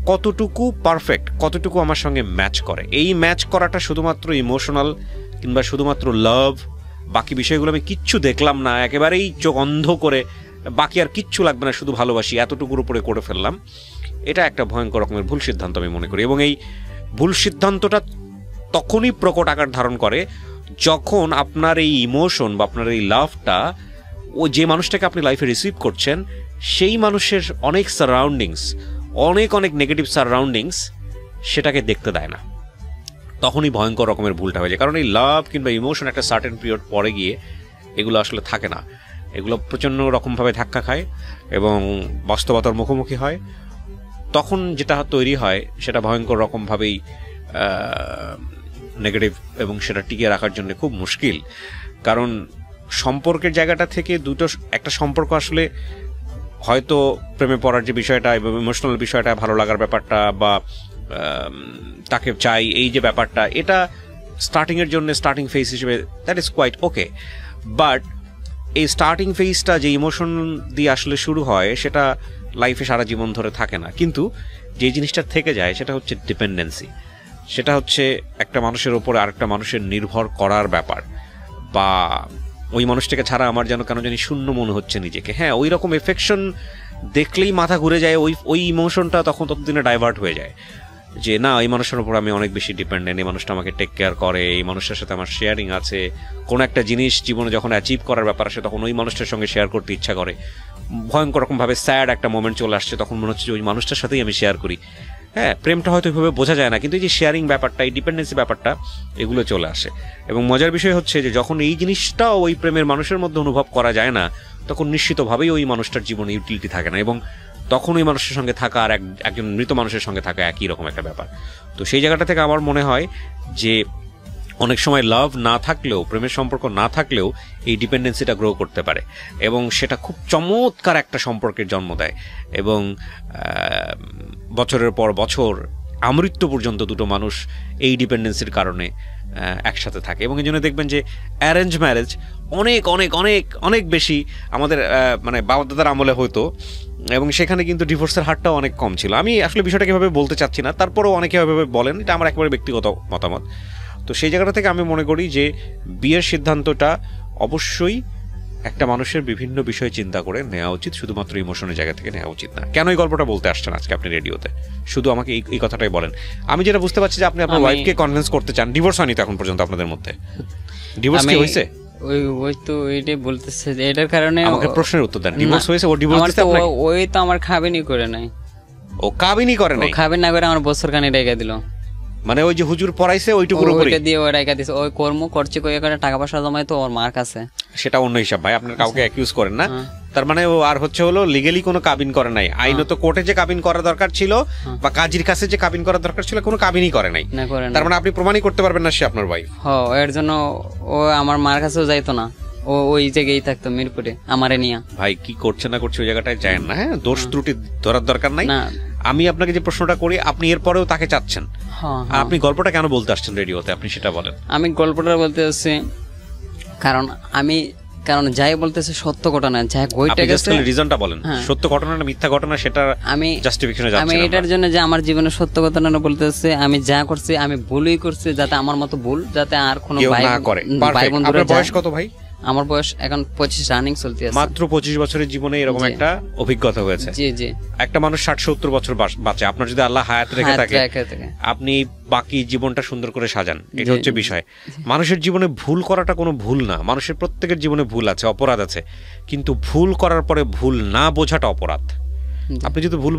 কতটুকু পারফেক্ট, কতটুকু আমার সঙ্গে ম্যাচ করে। এই ম্যাচ করাটা শুধুমাত্র ইমোশনাল কিংবা শুধুমাত্র লাভ, বাকি বিষয়গুলো আমি কিচ্ছু দেখলাম না, একেবারেই চোখ অন্ধ করে বাকি আর কিচ্ছু লাগবে না, শুধু ভালোবাসি, এতটুকুর উপরে করে ফেললাম, এটা একটা ভয়ঙ্কর রকমের ভুল সিদ্ধান্ত আমি মনে করি। এবং এই ভুল সিদ্ধান্তটা তখনই প্রকট আকার ধারণ করে যখন আপনার এই ইমোশন বা আপনার এই লাভটা, ও যে মানুষটাকে আপনি লাইফে রিসিভ করছেন, সেই মানুষের অনেক সারাউন্ডিংস, অনেক অনেক নেগেটিভ সারাউন্ডিংস সেটাকে দেখতে দেয় না, তখনই ভয়ঙ্কর রকমের ভুলটা হয়ে যায়। কারণ এই লাভ কিংবা ইমোশন একটা সার্টেন পিরিয়ড পরে গিয়ে এগুলো আসলে থাকে না, এগুলো প্রচণ্ড রকমভাবে ধাক্কা খায় এবং বাস্তবতার মুখোমুখি হয়। তখন যেটা তৈরি হয় সেটা ভয়ঙ্কর রকমভাবেই নেগেটিভ এবং সেটা টিকিয়ে রাখার জন্য খুব মুশকিল। কারণ সম্পর্কের জায়গাটা থেকে একটা সম্পর্ক আসলে হয়তো প্রেমে পড়ার যে বিষয়টা এবং ইমোশনাল বিষয়টা, ভালো লাগার ব্যাপারটা বা তাকে চাই এই যে ব্যাপারটা, এটা স্টার্টিংয়ের জন্য স্টার্টিং ফেজ হিসেবে that is quite okay. But এই স্টার্টিং ফেজটা যে ইমোশন দিয়ে আসলে শুরু হয় সেটা লাইফে সারা জীবন ধরে থাকে না। কিন্তু যে জিনিসটা থেকে যায় সেটা হচ্ছে ডিপেন্ডেন্সি, সেটা হচ্ছে একটা মানুষের ওপরে আরেকটা মানুষের নির্ভর করার ব্যাপার, বা ওই মানুষটাকে ছাড়া আমার যেন কেন জানি শূন্য মনে হচ্ছে নিজেকে। হ্যাঁ, ওই রকম এফেকশন দেখলেই মাথা ঘুরে যায়, ওই ইমোশনটা তখন ততদিনে ডাইভার্ট হয়ে যায় যে না, এই মানুষটার উপর আমি অনেক বেশি ডিপেন্ডেন্ট, এই মানুষটা আমাকে টেক কেয়ার করে, এই মানুষটার সাথে আমার শেয়ারিং আছে, কোনো একটা জিনিস জীবনে যখন অ্যাচিভ করার ব্যাপার আসে তখন ওই মানুষটার সঙ্গে শেয়ার করতে ইচ্ছা করে। ভয়ঙ্কর রকমভাবে স্যাড একটা মোমেন্ট চলে আসছে, তখন মনে হচ্ছে যে ওই মানুষটার সাথেই আমি শেয়ার করি। হ্যাঁ, প্রেমটা হয়তো ওইভাবে বোঝা যায় না, কিন্তু এই যে শেয়ারিং ব্যাপারটা, এই ডিপেন্ডেন্সি ব্যাপারটা, এগুলো চলে আসে। এবং মজার বিষয় হচ্ছে যে যখন এই জিনিসটাও ওই প্রেমের মানুষের মধ্যে অনুভব করা যায় না, তখন নিশ্চিতভাবেই ওই মানুষটার জীবনে ইউটিলিটি থাকে না, এবং তখন ওই মানুষের সঙ্গে থাকা আর একজন মৃত মানুষের সঙ্গে থাকা একই রকম একটা ব্যাপার। তো সেই জায়গাটা থেকে আমার মনে হয় যে অনেক সময় লাভ না থাকলেও, প্রেমের সম্পর্ক না থাকলেও এই ডিপেন্ডেন্সিটা গ্রো করতে পারে এবং সেটা খুব চমৎকার একটা সম্পর্কের জন্ম দেয়। এবং বছরের পর বছর আমৃত্যু পর্যন্ত দুটো মানুষ এই ডিপেন্ডেন্সির কারণে একসাথে থাকে। এবং এই জন্য দেখবেন যে অ্যারেঞ্জ ম্যারেজ অনেক অনেক অনেক অনেক বেশি আমাদের মানে বাবা দাদার আমলে হতো, এবং সেখানে কিন্তু ডিভোর্সের হারটাও অনেক কম ছিল। আমি আসলে বিষয়টা কীভাবে বলতে চাচ্ছি না, তারপরেও অনেকে এভাবে বলেন, এটা আমার একেবারে ব্যক্তিগত মতামত। তো সেই জায়গাটা থেকে আমি মনে করি যে বিয়ের সিদ্ধান্তটা অবশ্যই একটা মানুষের বিভিন্ন বিষয় চিন্তা করে নেওয়া উচিত, শুধুমাত্র ইমোশনের জায়গা থেকে নেওয়া উচিত না। কেন এই গল্পটা বলতে আসছেন আজকে আপনি রেডিওতে? শুধু আমাকে এই কথাটাই বলেন। আমি যেটা বুঝতে পারছি যে আপনি আপনার ওয়াইফকে কনভিন্স করতে চান। ডিভোর্স হয়নি তো এখন পর্যন্ত আপনাদের মধ্যে? ডিভোর্স কি হয়েছে? ওই তো এইটাই বলতেছে যে এটার কারণে আমাকে প্রশ্নের উত্তর দেন। ডিভোর্স হয়েছে? ও ডিভোর্স দিতে আপনাকে? ওই তো আমার খাবেনই করে নাই। ও কাবিনই করে নাই? খাবেন না করে আমার বছর খানি রেখে দিল। মানে ওই যে হুজুর পড়াইছে ওইটুকুর উপরে দিয়ে ওই রেখে দিছে। ওই কর্ম করছে কই করে টাকা পয়সা জমাই তো ওর মার কাছে। সেটা অন্য হিসাব ভাই, আপনার কাউকে অ্যাকিউজ করেন না। তার মানে ও আর হলো লিগ্যালি কোনো কাবিন করে নাই, আইনত কোর্টে যে কাবিন করা দরকার ছিল বা কাজীর কাছে যে কাবিন করা দরকার ছিল কোনো কাবিনই করে নাই। তার মানে আপনি প্রমাণই করতে পারবেন না সে আপনার ওয়াইফ। এর জন্য ও আমার মার কাছেও যাইতো না, ও ওই জায়গায় থাকতো মিরপুরে আমারে নিয়ে। ভাই কি করছে না করছে ওই জায়গাটায় যায় না। হ্যাঁ, দোষ ত্রুটি ধরার দরকার নাই। আমি আপনাকে যে প্রশ্নটা করি, আপনি এরপরেও তাকে চাচ্ছেন, আপনি গল্পটা কেন বলতে আসছেন রেডিওতে, আপনি সেটা বলেন। আমি গল্পটা বলতে আসছি কারণ যাই বলতেছে সত্য ঘটনা, যাই ঘটে গেছে রিজনটা বলেন। সত্য ঘটনা না মিথ্যা ঘটনা সেটা আমি জাস্টিফিকেশনে যাচ্ছি না। আমি এটার জন্য যে আমার জীবনের সত্য ঘটনা বলতেছে, আমি যা করছি আমি ভুলই করছি, যাতে আমার মতো ভুল যাতে আর কোনো ভাই বন্ধুরা। আপনার বয়স কত ভাই? আমার বয়স এখন 25 রানিং চলতে আছে। মাত্র 25 বছরের জীবনে এরকম একটা অভিজ্ঞতা হয়েছে। জি জি। একটা মানুষ 60-70 বছর বাঁচে, আপনার যদি আল্লাহ হায়াত রেখে থাকে, আপনি বাকি জীবনটা সুন্দর করে সাজান, এটা হচ্ছে বিষয়। মানুষের জীবনে ভুল করাটা কোনো ভুল না, মানুষের প্রত্যেকের জীবনে ভুল আছে, অপরাধ আছে, কিন্তু ভুল করার পরে ভুল না বোঝাটা অপরাধ। আপনি যদি ভুল